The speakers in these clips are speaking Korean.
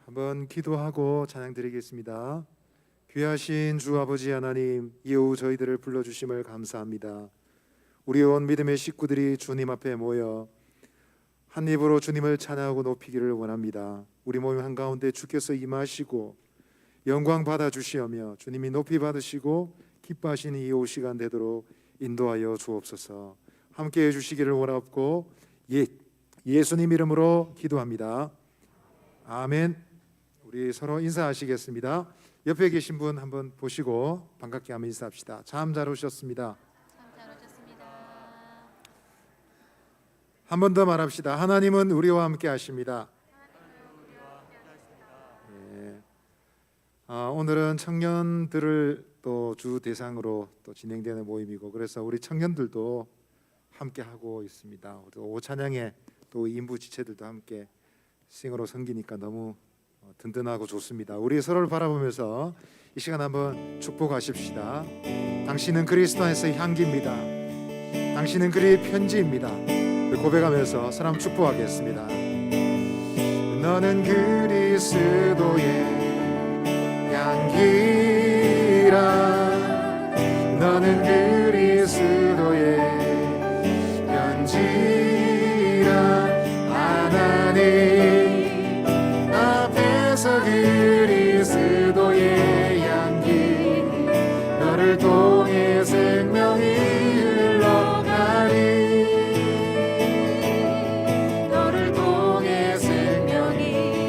한번 기도하고 찬양 드리겠습니다. 귀하신 주 아버지 하나님, 이 오후 저희들을 불러주심을 감사합니다. 우리 온 믿음의 식구들이 주님 앞에 모여 한 입으로 주님을 찬양하고 높이기를 원합니다. 우리 모임 한가운데 주께서 임하시고 영광 받아주시오며 주님이 높이 받으시고 기뻐하시는 이 오후 시간 되도록 인도하여 주옵소서. 함께해 주시기를 원하옵고 예수님 이름으로 기도합니다. 아멘. 우리 서로 인사하시겠습니다. 옆에 계신 분 한번 보시고 반갑게 한번 인사합시다. 참 잘 오셨습니다. 한 번 더 말합시다. 하나님은 우리와 함께 하십니다. 예. 오늘은 청년들을 또 주 대상으로 또 진행되는 모임이고, 그래서 우리 청년들도 함께 하고 있습니다. 또 찬양에 또 인부 지체들도 함께 싱어로 섬기니까 너무 든든하고 좋습니다. 우리 서로를 바라보면서 이 시간 한번 축복하십시다. 당신은 그리스도 안에서 향기입니다. 당신은 그리의 편지입니다. 고백하면서 사람 축복하겠습니다. 너는 그리스도의 향기라. 너는 그리스도의 편지라. 하나님 앞에서 그리스도의 향기 너를 통해 생명이 흘러가리. 너를 통해 생명이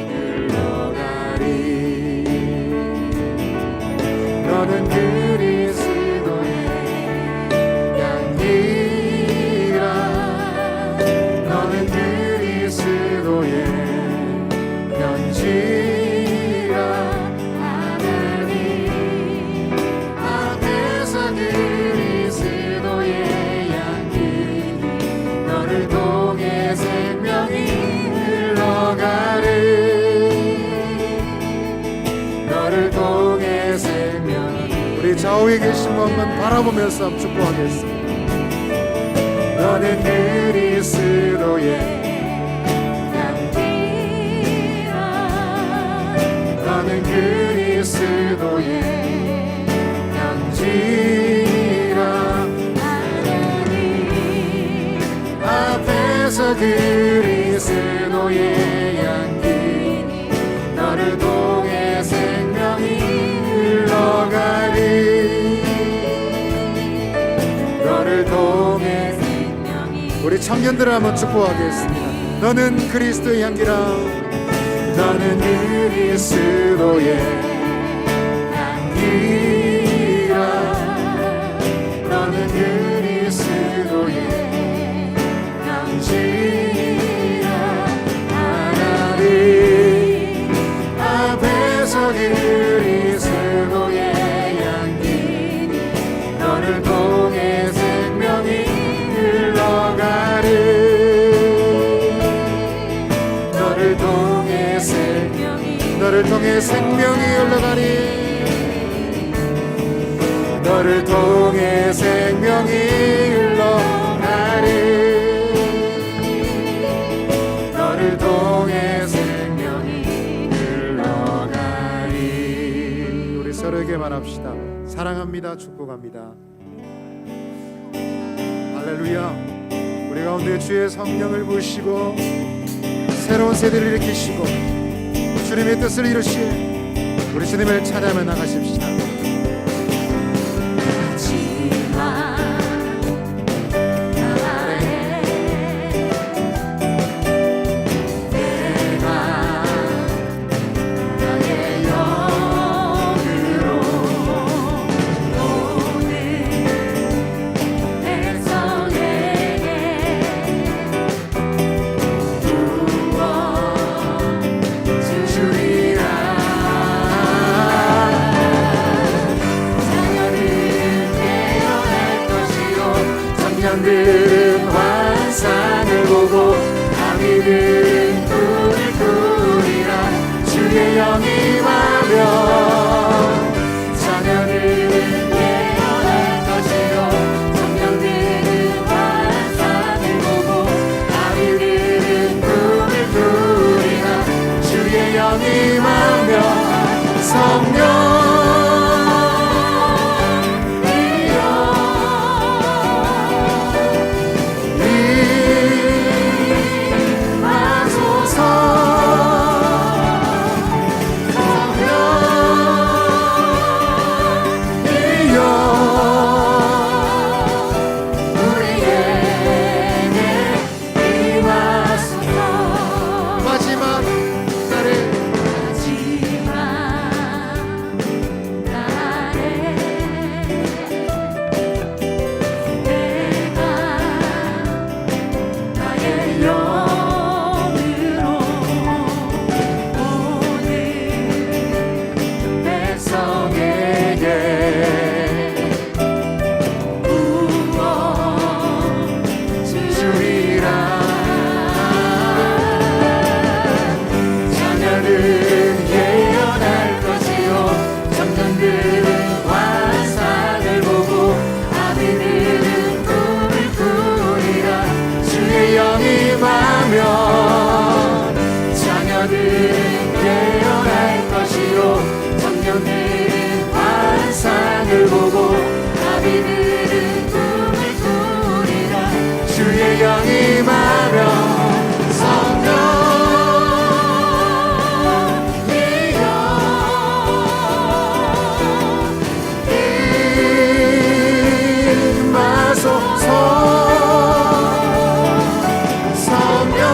흘러가리. 너는 그리스도의 향기라. 너는 그리스도의 편지라. 하나님 앞에서 그리스도의 향기 너를 통해 생명이 흘러가리. 너를 통해 생명이. 우리 좌우에 계신 분 한번 바라보면서 축복하겠습니다. 너는 그리스도의 향기라. 너는 그리스도의 편지라. 하나님 앞에서 그리스도의 향기 너를 통해 생명이 흘러가리. 너를 통해 생명이. 우리 청년들을 한번 축복하겠습니다. 너는 그리스도의 향기라. 너는 그리스도의 향기라. 너는 그리스도의 편지라. 하나님 앞에서 그리스도의 향기 너를 통해 생명이 흘러가리. 너를 통해 생명이. 너를 통해 생명이 흘러가리. 너를 통해 생명이 흘러가리. 너를 통해 생명이 흘러가리. 우리 서로에게 말합시다. 사랑합니다. 축복합니다. 할렐루야. 우리 가운데 주의 성령을 부으시고 새로운 세대를 일으키시고 주님의 뜻을 이루실 우리 주님을 찬양하며 나가십시다. 영 임하며 성령이여 임하소서. 성령이여 우리에게 임하소서. 마지막 날에 내가 나의 영으로 오늘 백성에게 구원 주리라. 자녀는 예언할 것이요 청년들은 환상을 보고 아비들은 꿈을 꾸리라. 주의 영이 임하면 자녀들은 예언할 것이요 청년들은 환상을 보고 아비들은 꿈을 꾸리라. 주의 영이 임하면 성령이여 임하소서. 성령이여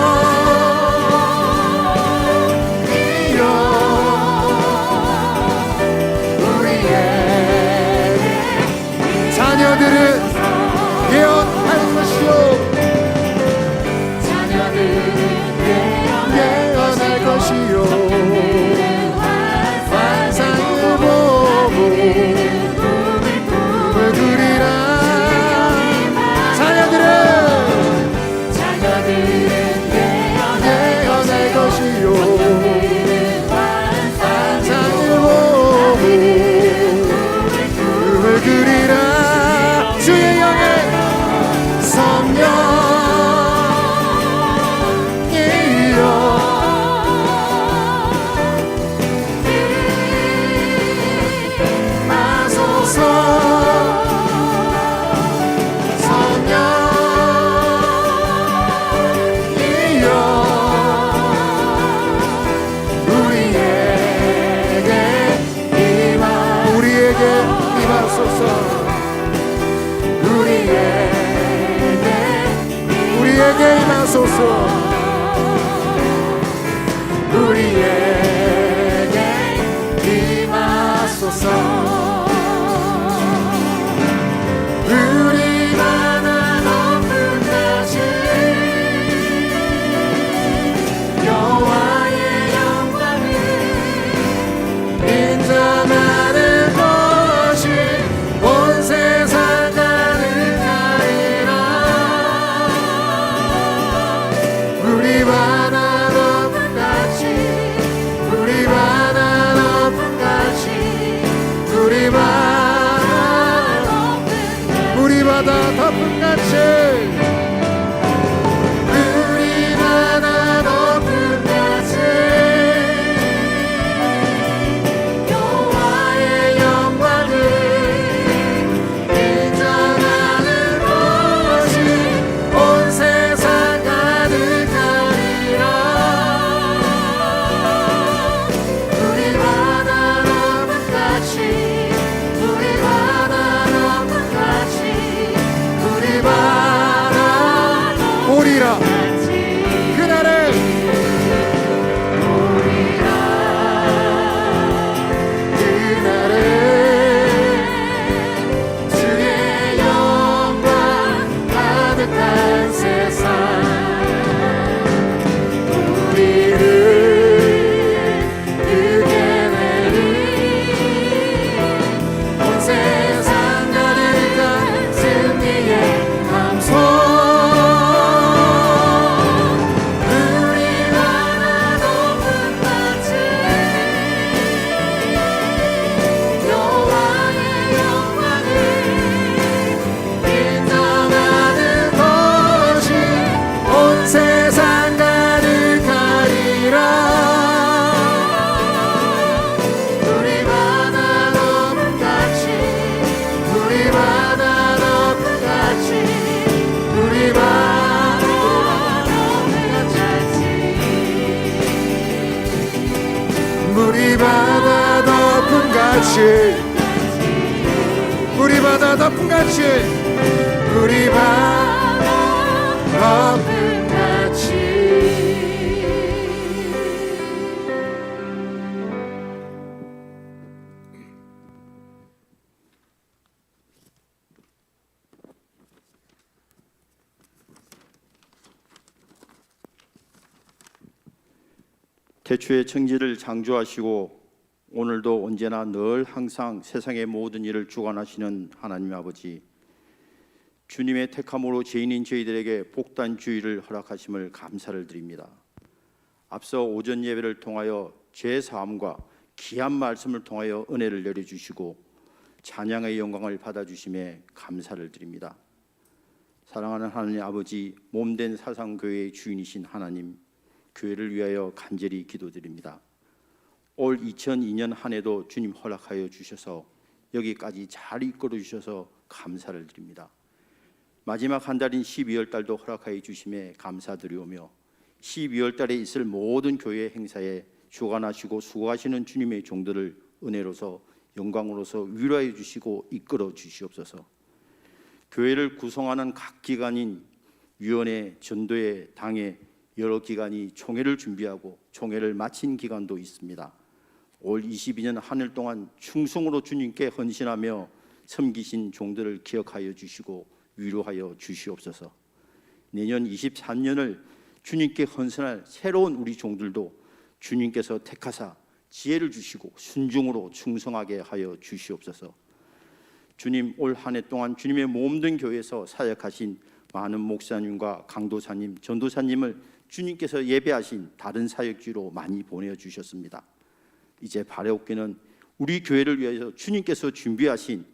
물이 바다 덮음같이 물이 바다 덮음같이 물이 바다 덮음같이 태초에 천지를 창조하시고 오늘도 언제나 늘 항상 세상의 모든 일을 주관하시는 하나님 아버지, 주님의 택함으로 죄인인 저희들에게 복단주의를 허락하심을 감사를 드립니다. 앞서 오전 예배를 통하여 죄 사함과 귀한 말씀을 통하여 은혜를 내려주시고 찬양의 영광을 받아주심에 감사를 드립니다. 사랑하는 하나님 아버지, 몸된 사상교회의 주인이신 하나님, 교회를 위하여 간절히 기도드립니다. 올 2002년 한 해도 주님 허락하여 주셔서 여기까지 잘 이끌어 주셔서 감사를 드립니다. 마지막 한 달인 12월 달도 허락하여 주심에 감사드리오며 12월 달에 있을 모든 교회 행사에 주관하시고 수고하시는 주님의 종들을 은혜로서 영광으로서 위로하여 주시고 이끌어 주시옵소서. 교회를 구성하는 각 기관인 위원회, 전도회, 당회 여러 기관이 총회를 준비하고 총회를 마친 기관도 있습니다. 올 22년 한 해 동안 충성으로 주님께 헌신하며 섬기신 종들을 기억하여 주시고 위로하여 주시옵소서. 내년 23년을 주님께 헌신할 새로운 우리 종들도 주님께서 택하사 지혜를 주시고 순종으로 충성하게 하여 주시옵소서. 주님, 올 한 해 동안 주님의 몸된 교회에서 사역하신 많은 목사님과 강도사님, 전도사님을 주님께서 예배하신 다른 사역지로 많이 보내주셨습니다. 이제 바라옵기는 우리 교회를 위해서 주님께서 준비하신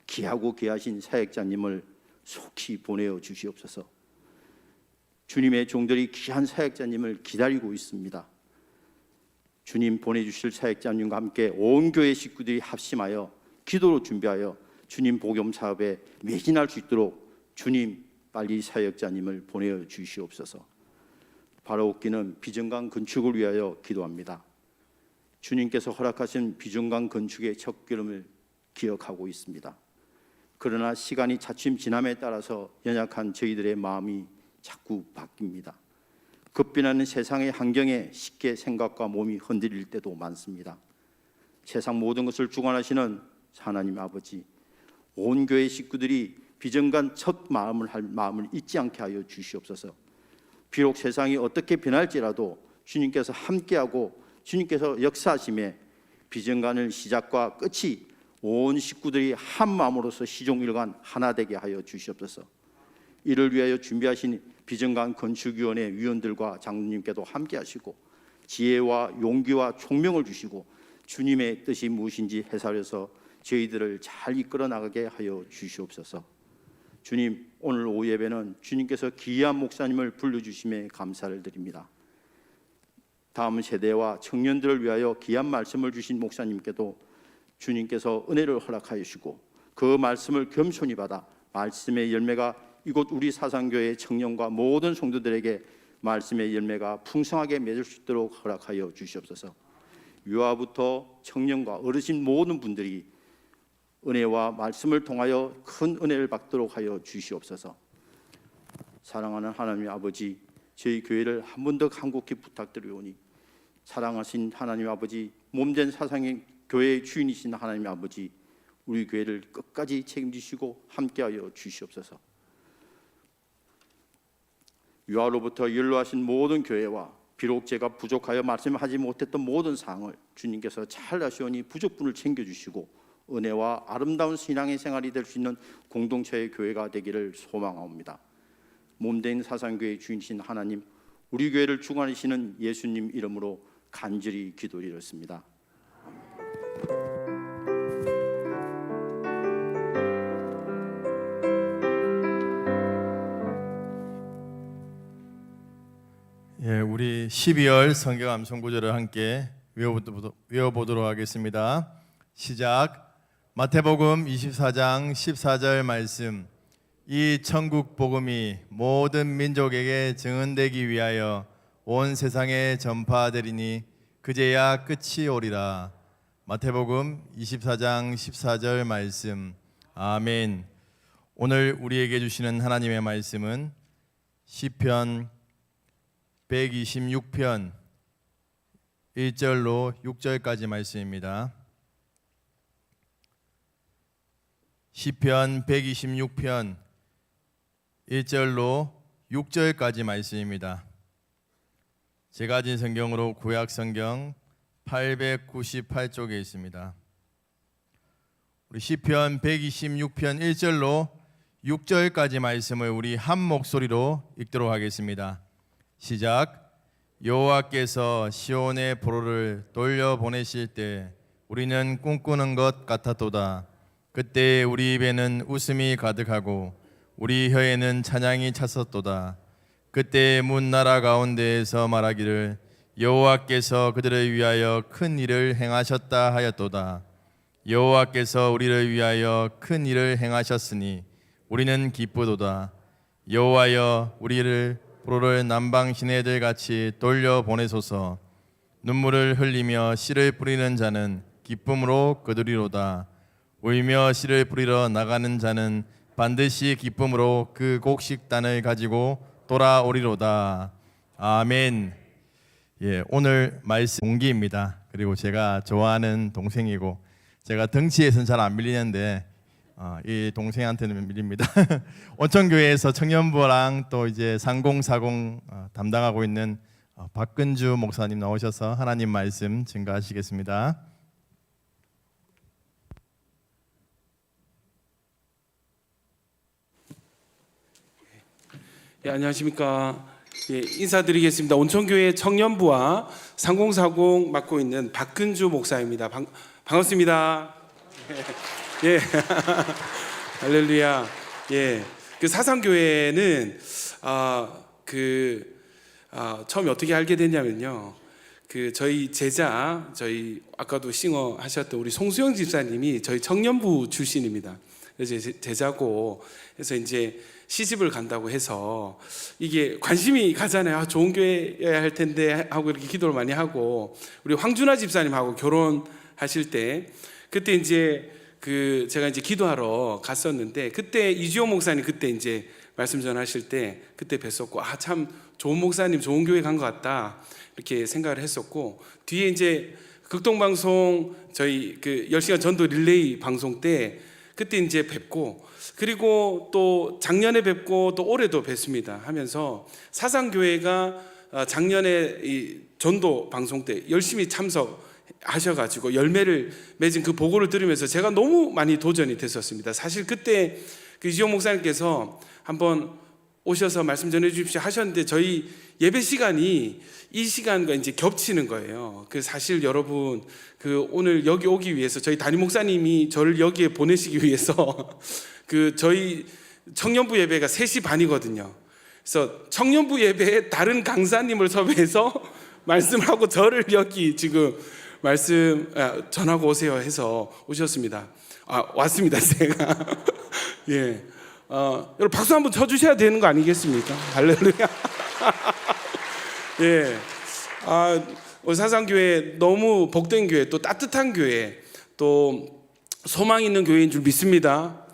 귀하고 귀하신 사역자님을 속히 보내어 주시옵소서. 주님의 종들이 귀한 사역자님을 기다리고 있습니다. 주님 보내주실 사역자님과 함께 온 교회 식구들이 합심하여 기도로 준비하여 주님 복음 사업에 매진할 수 있도록 주님 빨리 사역자님을 보내어 주시옵소서. 바라옵기는 비전강 건축을 위하여 기도합니다. 주님께서 허락하신 비전강 건축의 첫걸음을 기억하고 있습니다. 그러나 시간이 차츰 지남에 따라서 연약한 저희들의 마음이 자꾸 바뀝니다. 급변하는 세상의 환경에 쉽게 생각과 몸이 흔들릴 때도 많습니다. 세상 모든 것을 주관하시는 하나님 아버지, 온 교회 식구들이 비전간 첫 마음을 할 마음을 잊지 않게 하여 주시옵소서. 비록 세상이 어떻게 변할지라도 주님께서 함께하고 주님께서 역사하심에 비전간을 시작과 끝이 온 식구들이 한 마음으로서 시종일관 하나 되게 하여 주시옵소서. 이를 위하여 준비하신 비전간 건축위원회 위원들과 장로님께도 함께하시고 지혜와 용기와 총명을 주시고 주님의 뜻이 무엇인지 해설해서 저희들을 잘 이끌어 나가게 하여 주시옵소서. 주님, 오늘 오후 예배는 주님께서 귀한 목사님을 불러주심에 감사를 드립니다. 다음 세대와 청년들을 위하여 귀한 말씀을 주신 목사님께도 주님께서 은혜를 허락하여 주시고 그 말씀을 겸손히 받아 말씀의 열매가 이곳 우리 사상교회 청년과 모든 성도들에게 말씀의 열매가 풍성하게 맺을 수 있도록 허락하여 주시옵소서. 유아부터 청년과 어르신 모든 분들이 은혜와 말씀을 통하여 큰 은혜를 받도록 하여 주시옵소서. 사랑하는 하나님 아버지, 저희 교회를 한 번 더 간곡히 부탁드리오니 사랑하신 하나님 아버지, 몸된 사상의 교회의 주인이신 하나님 아버지, 우리 교회를 끝까지 책임지시고 함께하여 주시옵소서. 유아로부터 연로하신 모든 교회와 비록 제가 부족하여 말씀하지 못했던 모든 사항을 주님께서 잘 아시오니 부족분을 챙겨주시고 은혜와 아름다운 신앙의 생활이 될 수 있는 공동체의 교회가 되기를 소망하옵니다. 몸된 사상교회의 주인이신 하나님, 우리 교회를 주관하시는 예수님 이름으로 간절히 기도드렸습니다. 예, 우리 12월 성경 암송 구절을 함께 외워보도록 하겠습니다. 시작. 마태복음 24장 14절 말씀. 이 천국 복음이 모든 민족에게 증언되기 위하여 온 세상에 전파되리니 그제야 끝이 오리라. 마태복음 24장 14절 말씀. 아멘. 오늘 우리에게 주시는 하나님의 말씀은 시편 126편 1절로 6절까지 말씀입니다. 시편 126편 1절로 6절까지 말씀입니다. 제가 가진 성경으로 구약 성경 898쪽에 있습니다. 우리 시편 126편 1절로 6절까지 말씀을 우리 한 목소리로 읽도록 하겠습니다. 시작. 여호와께서 시온의 포로를 돌려보내실 때 우리는 꿈꾸는 것 같았도다. 그때 우리 입에는 웃음이 가득하고 우리 혀에는 찬양이 찼었도다. 그때 문 나라 가운데에서 말하기를 여호와께서 그들을 위하여 큰 일을 행하셨다 하였도다. 여호와께서 우리를 위하여 큰 일을 행하셨으니 우리는 기쁘도다. 여호와여 우리를 포로를 남방 시내들 같이 돌려보내소서. 눈물을 흘리며 씨를 뿌리는 자는 기쁨으로 거두리로다. 울며 씨를 뿌리러 나가는 자는 반드시 기쁨으로 그 곡식단을 가지고 돌아오리로다. 아멘. 예, 오늘 말씀 동기입니다. 그리고 제가 좋아하는 동생이고 제가 덩치에서는 잘 안 밀리는데 이 동생한테는 밀립니다. 온천교회에서 청년부랑 또 이제 3040 담당하고 있는 박근주 목사님 나오셔서 하나님 말씀 증거하시겠습니다. 예, 안녕하십니까. 예, 인사드리겠습니다. 온천교회 청년부와 3040 맡고 있는 박근주 목사입니다. 반갑습니다. 예, 할렐루야. 예, 그 사상교회는 처음에 어떻게 알게 됐냐면요. 그 저희 제자, 저희 아까도 싱어 하셨던 우리 송수영 집사님이 저희 청년부 출신입니다. 그래서 제자고 해서 이제 시집을 간다고 해서 이게 관심이 가잖아요. 좋은 교회여야 할 텐데 하고 이렇게 기도를 많이 하고 우리 황준하 집사님하고 결혼하실 때 그때 이제 제가 이제 기도하러 갔었는데 그때 이주영 목사님 그때 이제 말씀 전하실 때 그때 뵀었고 참 좋은 목사님 좋은 교회 간 것 같다 이렇게 생각을 했었고 뒤에 이제 극동방송 저희 10시간 전도 릴레이 방송 때 그때 이제 뵙고 그리고 또 작년에 뵙고 또 올해도 뵙습니다 하면서 사상교회가 작년에 이 전도 방송 때 열심히 참석하셔가지고 열매를 맺은 그 보고를 들으면서 제가 너무 많이 도전이 됐었습니다. 사실 그때 이지용 목사님께서 한번 오셔서 말씀 전해 주십시오 하셨는데 저희 예배 시간이 이 시간과 이제 겹치는 거예요. 사실 여러분 오늘 여기 오기 위해서 저희 담임 목사님이 저를 여기에 보내시기 위해서 저희 청년부 예배가 3시 반이거든요. 그래서 청년부 예배에 다른 강사님을 섭외해서 말씀을 하고 저를 여기 지금 말씀 전하고 오세요 해서 오셨습니다. 왔습니다 제가. 예. 여러분 박수 한번 쳐주셔야 되는 거 아니겠습니까? 할렐루야. 예. 사상교회 너무 복된 교회, 또 따뜻한 교회, 또 소망 있는 교회인 줄 믿습니다.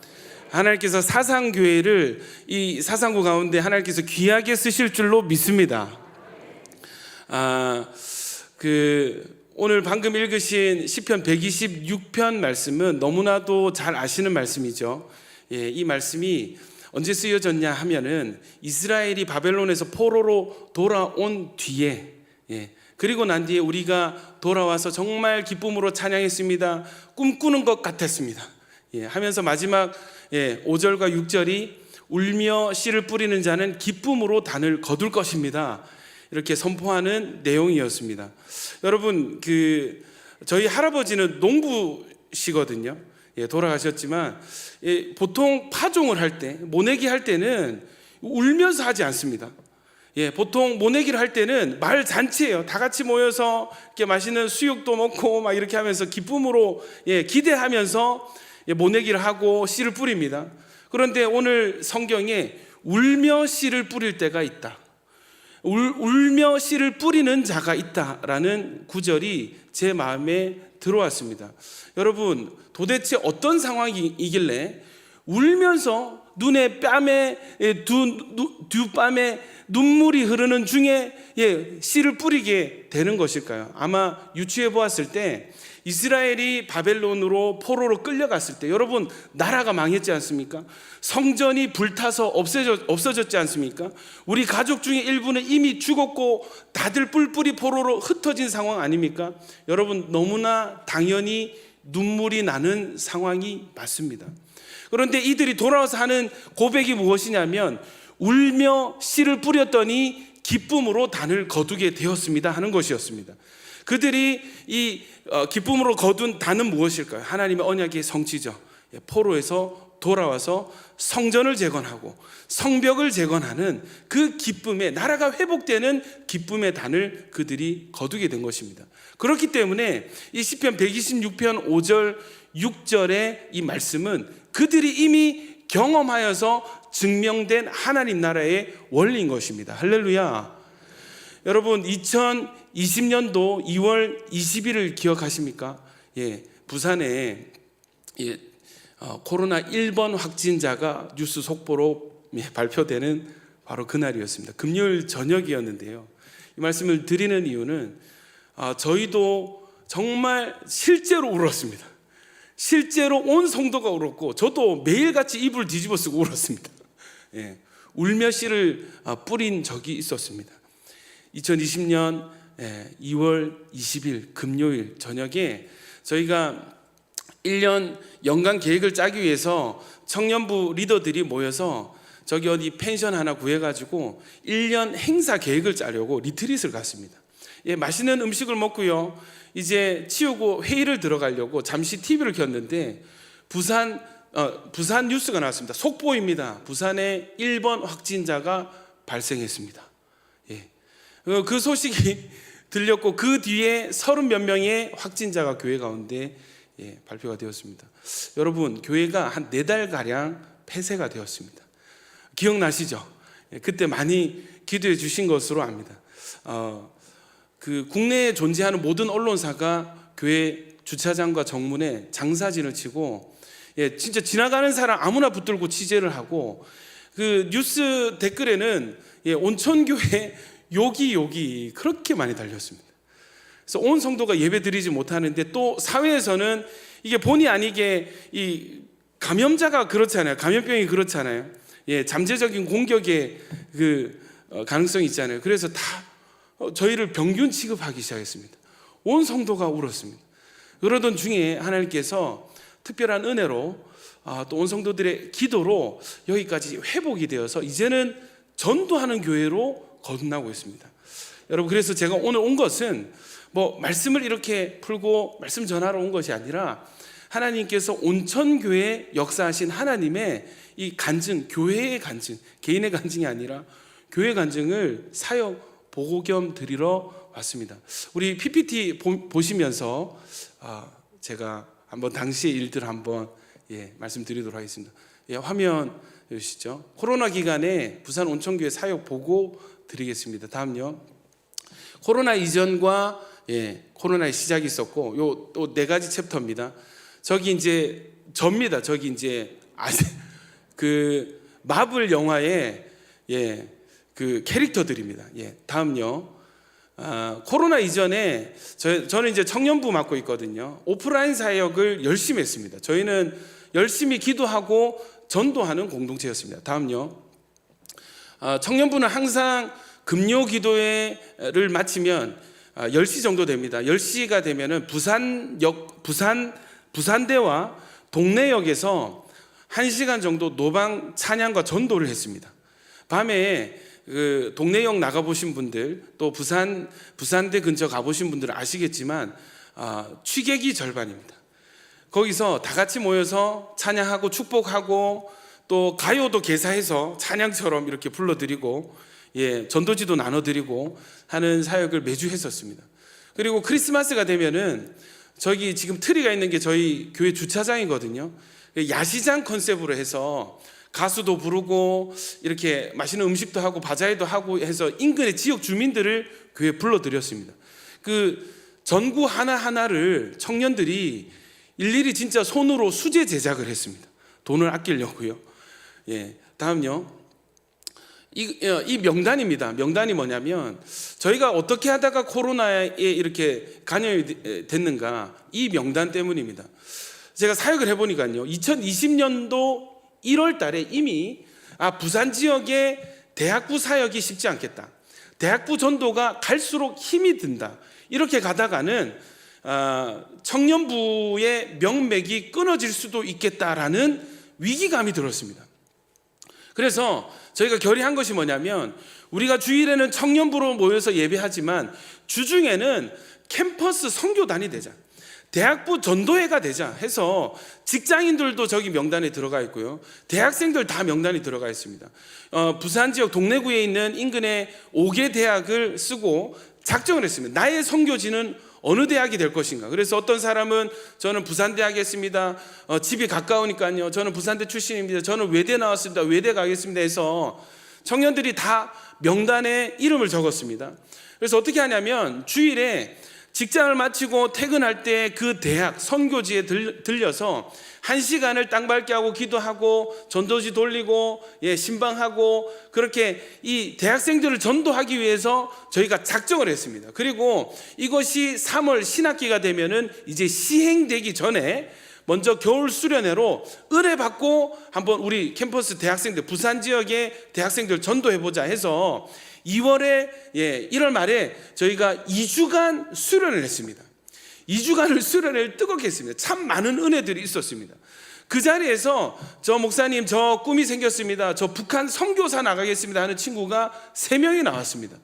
하나님께서 사상교회를 이 사상구 가운데 하나님께서 귀하게 쓰실 줄로 믿습니다. 오늘 방금 읽으신 시편 126편 말씀은 너무나도 잘 아시는 말씀이죠. 예, 이 말씀이 언제 쓰여졌냐 하면은 이스라엘이 바벨론에서 포로로 돌아온 뒤에 그리고 난 뒤에 우리가 돌아와서 정말 기쁨으로 찬양했습니다. 꿈꾸는 것 같았습니다. 하면서 마지막 5절과 6절이 울며 씨를 뿌리는 자는 기쁨으로 단을 거둘 것입니다. 이렇게 선포하는 내용이었습니다. 여러분 저희 할아버지는 농부시거든요. 돌아가셨지만 보통 파종을 할 때 모내기 할 때는 울면서 하지 않습니다. 보통 모내기를 할 때는 마을 잔치예요. 다 같이 모여서 이렇게 맛있는 수육도 먹고 막 이렇게 하면서 기쁨으로 기대하면서 모내기를 하고 씨를 뿌립니다. 그런데 오늘 성경에 울며 씨를 뿌릴 때가 있다. 울며 씨를 뿌리는 자가 있다라는 구절이 제 마음에 들어왔습니다. 여러분, 도대체 어떤 상황이길래 울면서 눈에 뺨에 두 뺨에 눈물이 흐르는 중에 씨를 뿌리게 되는 것일까요? 아마 유추해 보았을 때 이스라엘이 바벨론으로 포로로 끌려갔을 때, 여러분, 나라가 망했지 않습니까? 성전이 불타서 없어졌지 않습니까? 우리 가족 중에 일부는 이미 죽었고 다들 뿔뿔이 포로로 흩어진 상황 아닙니까? 여러분, 너무나 당연히 눈물이 나는 상황이 맞습니다. 그런데 이들이 돌아와서 하는 고백이 무엇이냐면, 울며 씨를 뿌렸더니 기쁨으로 단을 거두게 되었습니다 하는 것이었습니다. 그들이 이 기쁨으로 거둔 단은 무엇일까요? 하나님의 언약의 성취죠. 포로에서 돌아와서 성전을 재건하고 성벽을 재건하는 그 기쁨의, 나라가 회복되는 기쁨의 단을 그들이 거두게 된 것입니다. 그렇기 때문에 이 시편 126편 5절 6절의 이 말씀은 그들이 이미 경험하여서 증명된 하나님 나라의 원리인 것입니다. 할렐루야. 여러분, 2020년도 2월 20일을 기억하십니까? 부산에 코로나 1번 확진자가 뉴스 속보로 발표되는 바로 그날이었습니다. 금요일 저녁이었는데요. 이 말씀을 드리는 이유는 저희도 정말 실제로 울었습니다. 실제로 온 성도가 울었고 저도 매일같이 이불 뒤집어 쓰고 울었습니다. 울며 씨를 뿌린 적이 있었습니다. 2020년 2월 20일 금요일 저녁에 저희가 1년 연간 계획을 짜기 위해서 청년부 리더들이 모여서 저기 어디 펜션 하나 구해가지고 1년 행사 계획을 짜려고 리트릿을 갔습니다. 맛있는 음식을 먹고요, 이제 치우고 회의를 들어가려고 잠시 TV를 켰는데 부산 뉴스가 나왔습니다. 속보입니다. 부산에 1번 확진자가 발생했습니다. 그 소식이 들렸고 그 뒤에 30몇 명의 확진자가 교회 가운데 발표가 되었습니다. 여러분, 교회가 한 4달가량 폐쇄가 되었습니다. 기억나시죠? 그때 많이 기도해 주신 것으로 압니다. 그 국내에 존재하는 모든 언론사가 교회 주차장과 정문에 장사진을 치고 진짜 지나가는 사람 아무나 붙들고 취재를 하고, 그 뉴스 댓글에는 온천교회 욕이 그렇게 많이 달렸습니다. 그래서 온 성도가 예배 드리지 못하는데, 또 사회에서는 이게 본의 아니게 이 감염자가 그렇잖아요. 감염병이 그렇잖아요. 잠재적인 공격의 그 가능성이 있잖아요. 그래서 다 저희를 병균 취급하기 시작했습니다. 온 성도가 울었습니다. 그러던 중에 하나님께서 특별한 은혜로 또 온 성도들의 기도로 여기까지 회복이 되어서 이제는 전도하는 교회로 거듭나고 있습니다. 여러분, 그래서 제가 오늘 온 것은 뭐 말씀을 이렇게 풀고 말씀 전하러 온 것이 아니라, 하나님께서 온천교회 역사하신 하나님의 이 간증, 교회의 간증, 개인의 간증이 아니라 교회 간증을 사역 보고 겸 드리러 왔습니다. 우리 PPT 보시면서 제가 한번 당시의 일들 한번 말씀드리도록 하겠습니다. 화면 주시죠. 코로나 기간에 부산 온천교회 사역 보고 드리겠습니다. 다음요. 코로나 이전과 코로나의 시작이 있었고, 요 또 4가지 챕터입니다. 저기 이제 접니다. 저기 이제 그 마블 영화의 그 캐릭터들입니다. 다음요. 코로나 이전에 저는 이제 청년부 맡고 있거든요. 오프라인 사역을 열심히 했습니다. 저희는 열심히 기도하고 전도하는 공동체였습니다. 다음요. 청년부는 항상 금요 기도회를 마치면 10시 정도 됩니다. 10시가 되면은 부산대와 동래역에서 1시간 정도 노방 찬양과 전도를 했습니다. 밤에 그 동래역 나가보신 분들, 또 부산대 근처 가보신 분들은 아시겠지만 취객이 절반입니다. 거기서 다 같이 모여서 찬양하고 축복하고, 또 가요도 개사해서 찬양처럼 이렇게 불러드리고, 전도지도 나눠드리고 하는 사역을 매주 했었습니다. 그리고 크리스마스가 되면은 저기 지금 트리가 있는 게 저희 교회 주차장이거든요. 야시장 컨셉으로 해서 가수도 부르고 이렇게 맛있는 음식도 하고 바자회도 하고 해서 인근의 지역 주민들을 교회에 불러들였습니다. 그 전구 하나하나를 청년들이 일일이 진짜 손으로 수제 제작을 했습니다. 돈을 아끼려고요. 예, 다음요. 이 명단입니다. 명단이 뭐냐면 저희가 어떻게 하다가 코로나에 이렇게 간염이 됐는가, 이 명단 때문입니다. 제가 사역을 해보니까요, 2020년도 1월 달에 이미 부산 지역의 대학부 사역이 쉽지 않겠다, 대학부 전도가 갈수록 힘이 든다, 이렇게 가다가는 청년부의 명맥이 끊어질 수도 있겠다라는 위기감이 들었습니다. 그래서 저희가 결의한 것이 뭐냐면, 우리가 주일에는 청년부로 모여서 예배하지만 주중에는 캠퍼스 선교단이 되자, 대학부 전도회가 되자 해서 직장인들도 저기 명단에 들어가 있고요, 대학생들 다 명단이 들어가 있습니다. 부산 지역 동래구에 있는 인근의 5개 대학을 쓰고 작정을 했습니다. 나의 선교지는 어느 대학이 될 것인가. 그래서 어떤 사람은 저는 부산대학에 했습니다, 집이 가까우니까요, 저는 부산대 출신입니다, 저는 외대 나왔습니다, 외대 가겠습니다 해서 청년들이 다 명단에 이름을 적었습니다. 그래서 어떻게 하냐면 주일에 직장을 마치고 퇴근할 때 그 대학 선교지에 들려서 1시간을 땅 밟게 하고 기도하고 전도지 돌리고 신방하고, 그렇게 이 대학생들을 전도하기 위해서 저희가 작정을 했습니다. 그리고 이것이 3월 신학기가 되면은 이제 시행되기 전에 먼저 겨울 수련회로 의뢰받고 한번 우리 캠퍼스 대학생들, 부산 지역의 대학생들 전도해보자 해서 2월에 1월 말에 저희가 2주간 수련을 했습니다. 2주간을 수련을 뜨겁게 했습니다. 참 많은 은혜들이 있었습니다. 그 자리에서 저 목사님, 저 꿈이 생겼습니다, 저 북한 선교사 나가겠습니다 하는 친구가 3명이 나왔습니다.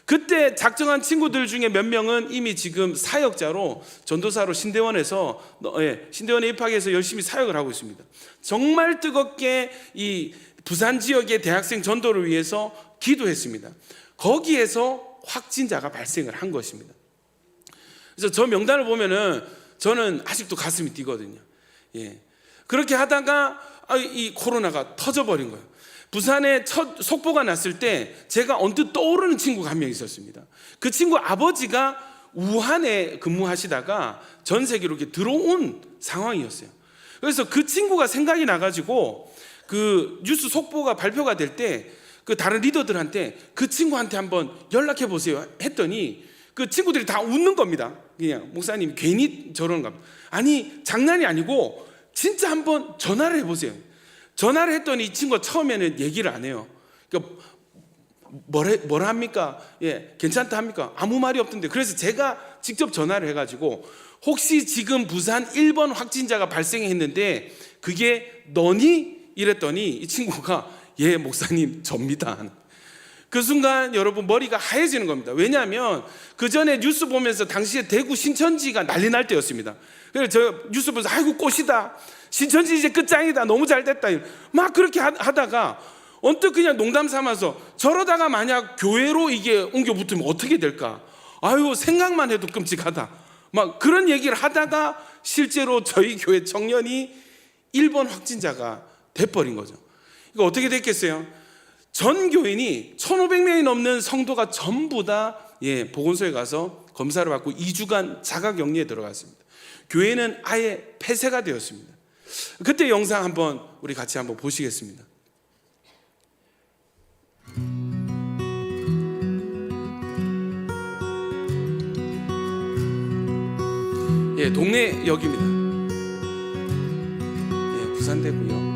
그때 작정한 친구들 중에 몇 명은 이미 지금 사역자로 전도사로 신대원에 입학해서 열심히 사역을 하고 있습니다. 정말 뜨겁게 이 부산 지역의 대학생 전도를 위해서 기도했습니다. 거기에서 확진자가 발생을 한 것입니다. 그래서 저 명단을 보면은 저는 아직도 가슴이 뛰거든요. 그렇게 하다가 이 코로나가 터져버린 거예요. 부산에 첫 속보가 났을 때 제가 언뜻 떠오르는 친구가 한 명 있었습니다. 그 친구 아버지가 우한에 근무하시다가 전 세계로 이렇게 들어온 상황이었어요. 그래서 그 친구가 생각이 나가지고 그 뉴스 속보가 발표가 될 때 그 다른 리더들한테 그 친구한테 한번 연락해 보세요 했더니 그 친구들이 다 웃는 겁니다. 그냥 목사님 괜히 저러는 겁니다. 아니 장난이 아니고 진짜 한번 전화를 해보세요. 전화를 했더니 이 친구가 처음에는 얘기를 안 해요. 그러니까 뭐라 합니까? 괜찮다 합니까? 아무 말이 없던데. 그래서 제가 직접 전화를 해가지고 혹시 지금 부산 1번 확진자가 발생했는데 그게 너니? 이랬더니 이 친구가 예 목사님 접니다. 그 순간 여러분 머리가 하얘지는 겁니다. 왜냐하면 그 전에 뉴스 보면서 당시에 대구 신천지가 난리 날 때였습니다. 그래서 저 뉴스 보면서 아이고 꽃이다, 신천지 이제 끝장이다, 너무 잘 됐다, 막 그렇게 하다가 언뜻 그냥 농담 삼아서 저러다가 만약 교회로 이게 옮겨 붙으면 어떻게 될까, 아유 생각만 해도 끔찍하다, 막 그런 얘기를 하다가 실제로 저희 교회 청년이 1번 확진자가 돼버린 거죠. 이거 어떻게 됐겠어요? 전 교인이 1,500명이 넘는 성도가 전부 다 보건소에 가서 검사를 받고 2주간 자가격리에 들어갔습니다. 교회는 아예 폐쇄가 되었습니다. 그때 영상 한번 우리 같이 한번 보시겠습니다. 동래역입니다. 부산대고요.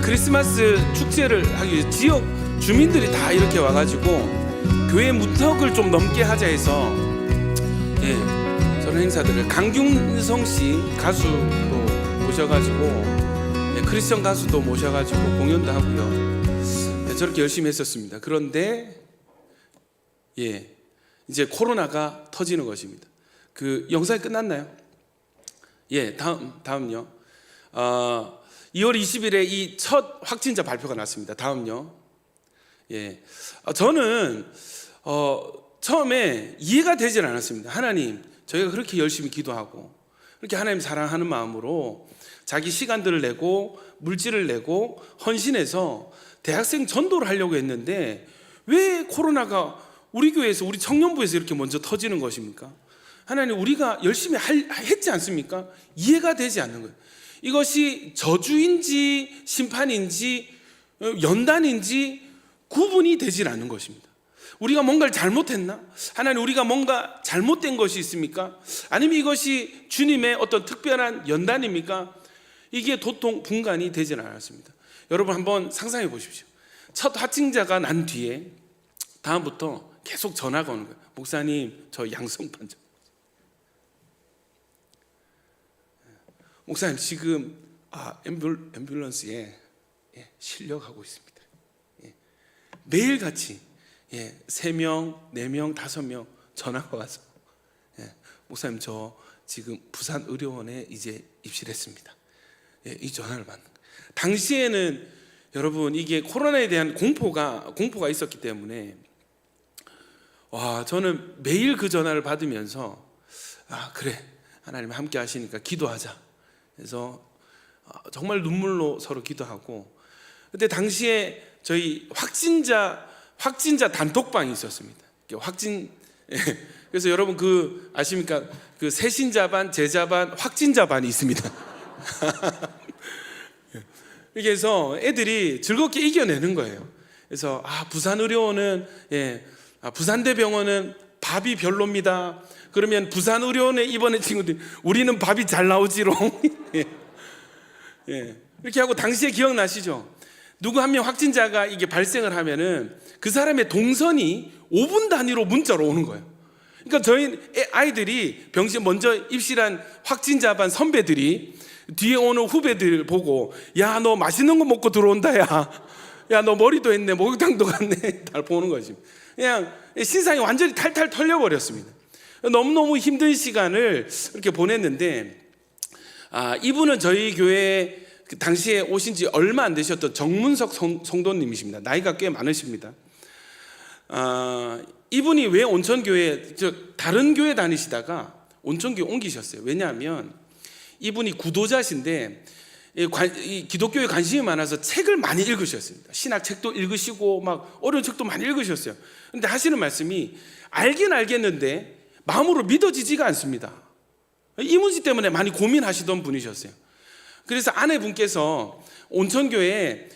크리스마스 축제를 하기 위해 지역 주민들이 다 이렇게 와가지고 교회 문턱을 좀 넘게 하자 해서 저런 행사들을 강균성 씨 가수도 모셔가지고 크리스천 가수도 모셔가지고 공연도 하고요. 저렇게 열심히 했었습니다. 그런데 이제 코로나가 터지는 것입니다. 그 영상이 끝났나요? 다음요. 2월 20일에 이 첫 확진자 발표가 났습니다. 다음요. 저는 처음에 이해가 되질 않았습니다. 하나님, 저희가 그렇게 열심히 기도하고 그렇게 하나님 사랑하는 마음으로 자기 시간들을 내고 물질을 내고 헌신해서 대학생 전도를 하려고 했는데 왜 코로나가 우리 교회에서 우리 청년부에서 이렇게 먼저 터지는 것입니까? 하나님, 우리가 열심히 했지 않습니까? 이해가 되지 않는 거예요. 이것이 저주인지 심판인지 연단인지 구분이 되질 않는 것입니다. 우리가 뭔가를 잘못했나? 하나님, 우리가 뭔가 잘못된 것이 있습니까? 아니면 이것이 주님의 어떤 특별한 연단입니까? 이게 도통 분간이 되질 않았습니다. 여러분 한번 상상해 보십시오. 첫 확진자가 난 뒤에 다음부터 계속 전화가 오는 거예요. 목사님, 저 양성판정. 목사님, 지금 앰뷸런스에 실려가고 있습니다. 매일같이 3명, 4명, 5명 전화가 와서 목사님, 저 지금 부산 의료원에 이제 입실했습니다. 이 전화를 받는 거예요. 당시에는 여러분 이게 코로나에 대한 공포가 있었기 때문에 저는 매일 그 전화를 받으면서 그래, 하나님 함께 하시니까 기도하자. 그래서 정말 눈물로 서로 기도하고, 그때 당시에 저희 확진자 단톡방이 있었습니다. 그래서 여러분 아십니까? 그 새신자반, 제자반, 확진자반이 있습니다. 그래서 애들이 즐겁게 이겨내는 거예요. 그래서 부산의료원은 부산대병원은 밥이 별로입니다. 그러면 부산의료원에 입원한 친구들이 우리는 밥이 잘 나오지롱. 이렇게 하고, 당시에 기억나시죠? 누구 한 명 확진자가 이게 발생을 하면은 그 사람의 동선이 5분 단위로 문자로 오는 거예요. 그러니까 저희 아이들이 병실 먼저 입실한 확진자 반 선배들이 뒤에 오는 후배들 보고, 야, 너 맛있는 거 먹고 들어온다, 야, 너 머리도 했네, 목욕탕도 갔네, 다 보는 거지. 그냥 신상이 완전히 탈탈 털려버렸습니다. 너무너무 힘든 시간을 이렇게 보냈는데, 이분은 저희 교회 그 당시에 오신 지 얼마 안 되셨던 정문석 성도님이십니다. 나이가 꽤 많으십니다. 이분이 왜 온천교회, 다른 교회 다니시다가 온천교회 옮기셨어요. 왜냐하면 이분이 구도자신데 이 기독교에 관심이 많아서 책을 많이 읽으셨습니다. 신학 책도 읽으시고 막 어려운 책도 많이 읽으셨어요. 근데 하시는 말씀이 알긴 알겠는데 마음으로 믿어지지가 않습니다. 이 문제 때문에 많이 고민하시던 분이셨어요. 그래서 아내분께서 온천교회에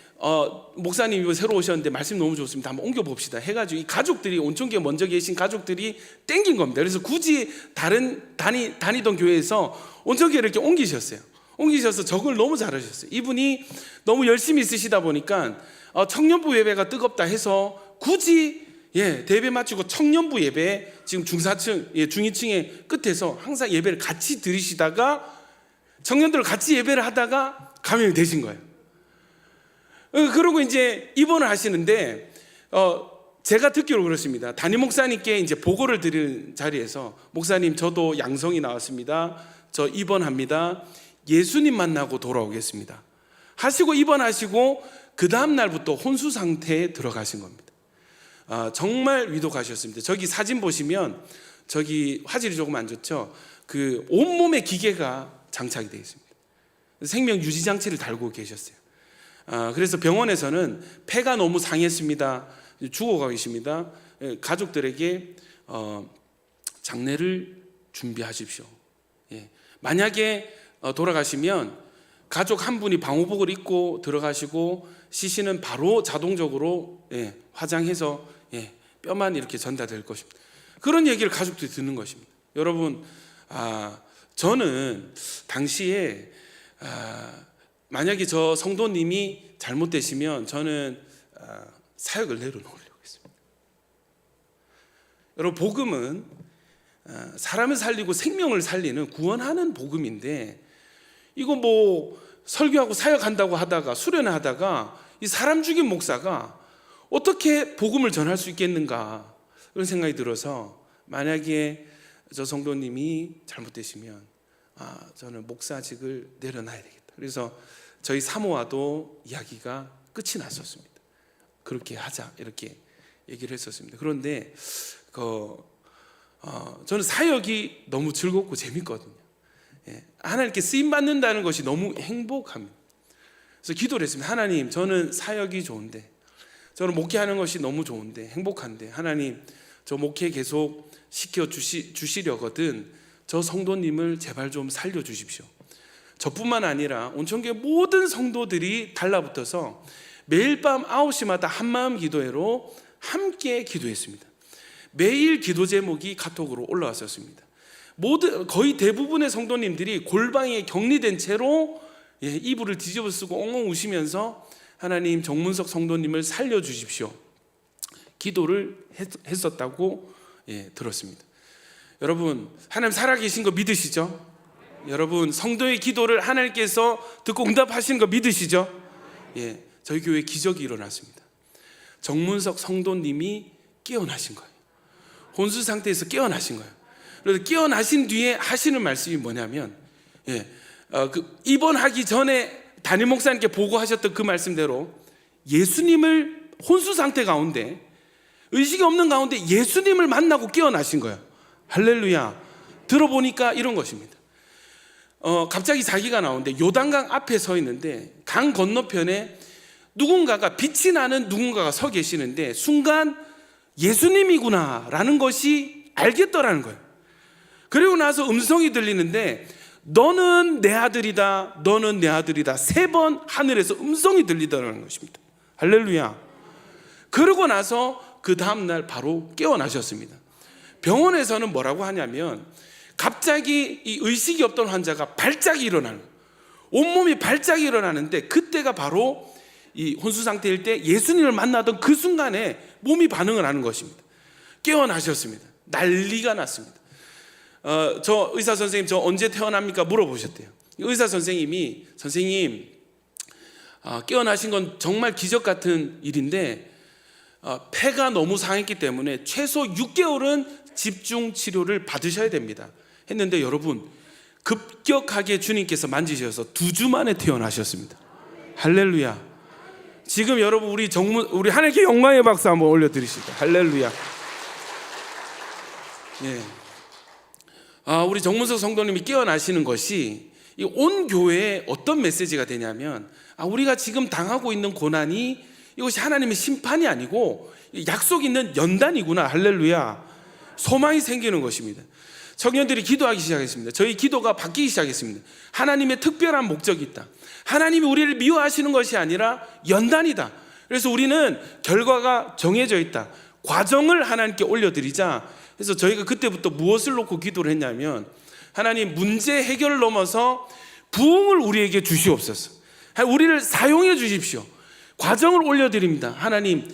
목사님 이거 새로 오셨는데 말씀 너무 좋습니다, 한번 옮겨봅시다 해가지고, 이 가족들이, 온천교회 먼저 계신 가족들이 땡긴 겁니다. 그래서 굳이 다니던 교회에서 온천교회를 이렇게 옮기셔서 적응을 너무 잘하셨어요. 이분이 너무 열심히 있으시다 보니까 청년부 예배가 뜨겁다 해서 굳이 대배 마치고 청년부 예배, 지금 중사층, 중위층의 끝에서 항상 예배를 같이 드리시다가 청년들 같이 예배를 하다가 감염이 되신 거예요. 그러고 이제 입원을 하시는데, 제가 듣기로 그렇습니다. 담임 목사님께 이제 보고를 드리는 자리에서, 목사님, 저도 양성이 나왔습니다. 저 입원합니다. 예수님 만나고 돌아오겠습니다 하시고 입원하시고, 그 다음 날부터 혼수 상태에 들어가신 겁니다. 정말 위독하셨습니다. 저기 사진 보시면 저기 화질이 조금 안 좋죠? 그 온몸에 기계가 장착이 되어 있습니다. 생명 유지 장치를 달고 계셨어요. 그래서 병원에서는 폐가 너무 상했습니다, 죽어가 계십니다, 가족들에게 장례를 준비하십시오. 만약에 돌아가시면 가족 한 분이 방호복을 입고 들어가시고, 시신은 바로 자동적으로 화장해서 뼈만 이렇게 전달될 것입니다. 그런 얘기를 가족들이 듣는 것입니다. 여러분, 저는 당시에 만약에 저 성도님이 잘못되시면 저는 사역을 내려놓으려고 했습니다. 여러분, 복음은 사람을 살리고 생명을 살리는 구원하는 복음인데, 이거 뭐 설교하고 사역한다고 하다가 수련하다가 이 사람 죽인 목사가 어떻게 복음을 전할 수 있겠는가, 그런 생각이 들어서, 만약에 저 성도님이 잘못되시면 저는 목사직을 내려놔야 되겠다. 그래서 저희 사모와도 이야기가 끝이 났었습니다. 그렇게 하자 이렇게 얘기를 했었습니다. 그런데 저는 사역이 너무 즐겁고 재밌거든요. 하나님께 쓰임 받는다는 것이 너무 행복합니다. 그래서 기도를 했습니다. 하나님, 저는 사역이 좋은데, 저는 목회하는 것이 너무 좋은데, 행복한데, 하나님, 저 목회 계속 시켜 주시려거든 저 성도님을 제발 좀 살려주십시오. 저뿐만 아니라 온천교회 모든 성도들이 달라붙어서 매일 밤 9시마다 한마음 기도회로 함께 기도했습니다. 매일 기도 제목이 카톡으로 올라왔었습니다. 거의 대부분의 성도님들이 골방에 격리된 채로 이불을 뒤집어 쓰고 엉엉 우시면서 하나님, 정문석 성도님을 살려주십시오 기도를 했었다고 들었습니다. 여러분, 하나님 살아계신 거 믿으시죠? 여러분, 성도의 기도를 하나님께서 듣고 응답하시는 거 믿으시죠? 저희 교회에 기적이 일어났습니다. 정문석 성도님이 깨어나신 거예요. 혼수 상태에서 깨어나신 거예요. 그래서 깨어나신 뒤에 하시는 말씀이 뭐냐면, 입원하기 전에 담임 목사님께 보고하셨던 그 말씀대로 예수님을 혼수 상태 가운데, 의식이 없는 가운데 예수님을 만나고 깨어나신 거예요. 할렐루야. 들어보니까 이런 것입니다. 갑자기 자기가 나오는데 요단강 앞에 서 있는데 강 건너편에 누군가가, 빛이 나는 누군가가 서 계시는데 순간 예수님이구나 라는 것이 알겠더라는 거예요. 그리고 나서 음성이 들리는데 너는 내 아들이다, 너는 내 아들이다, 3번 하늘에서 음성이 들리더라는 것입니다. 할렐루야. 그러고 나서 그 다음날 바로 깨어나셨습니다. 병원에서는 뭐라고 하냐면 갑자기 이 의식이 없던 환자가 발작이 일어나는, 온몸이 발작이 일어나는데 그때가 바로 이 혼수 상태일 때 예수님을 만나던 그 순간에 몸이 반응을 하는 것입니다. 깨어나셨습니다. 난리가 났습니다. 저 의사 선생님, 저 언제 태어납니까? 물어보셨대요. 의사 선생님이, 선생님, 깨어나신 건 정말 기적 같은 일인데 폐가 너무 상했기 때문에 최소 6개월은 집중 치료를 받으셔야 됩니다 했는데, 여러분, 급격하게 주님께서 만지셔서 2주 만에 태어나셨습니다. 할렐루야. 지금 여러분, 우리 하나님께 영광의 박수 한번 올려드리시죠. 할렐루야. 우리 정문석 성도님이 깨어나시는 것이 온 교회에 어떤 메시지가 되냐면, 우리가 지금 당하고 있는 고난이 이것이 하나님의 심판이 아니고 약속 있는 연단이구나. 할렐루야. 소망이 생기는 것입니다. 청년들이 기도하기 시작했습니다. 저희 기도가 바뀌기 시작했습니다. 하나님의 특별한 목적이 있다. 하나님이 우리를 미워하시는 것이 아니라 연단이다. 그래서 우리는 결과가 정해져 있다. 과정을 하나님께 올려드리자. 그래서 저희가 그때부터 무엇을 놓고 기도를 했냐면, 하나님, 문제 해결을 넘어서 부흥을 우리에게 주시옵소서. 우리를 사용해 주십시오. 과정을 올려드립니다. 하나님,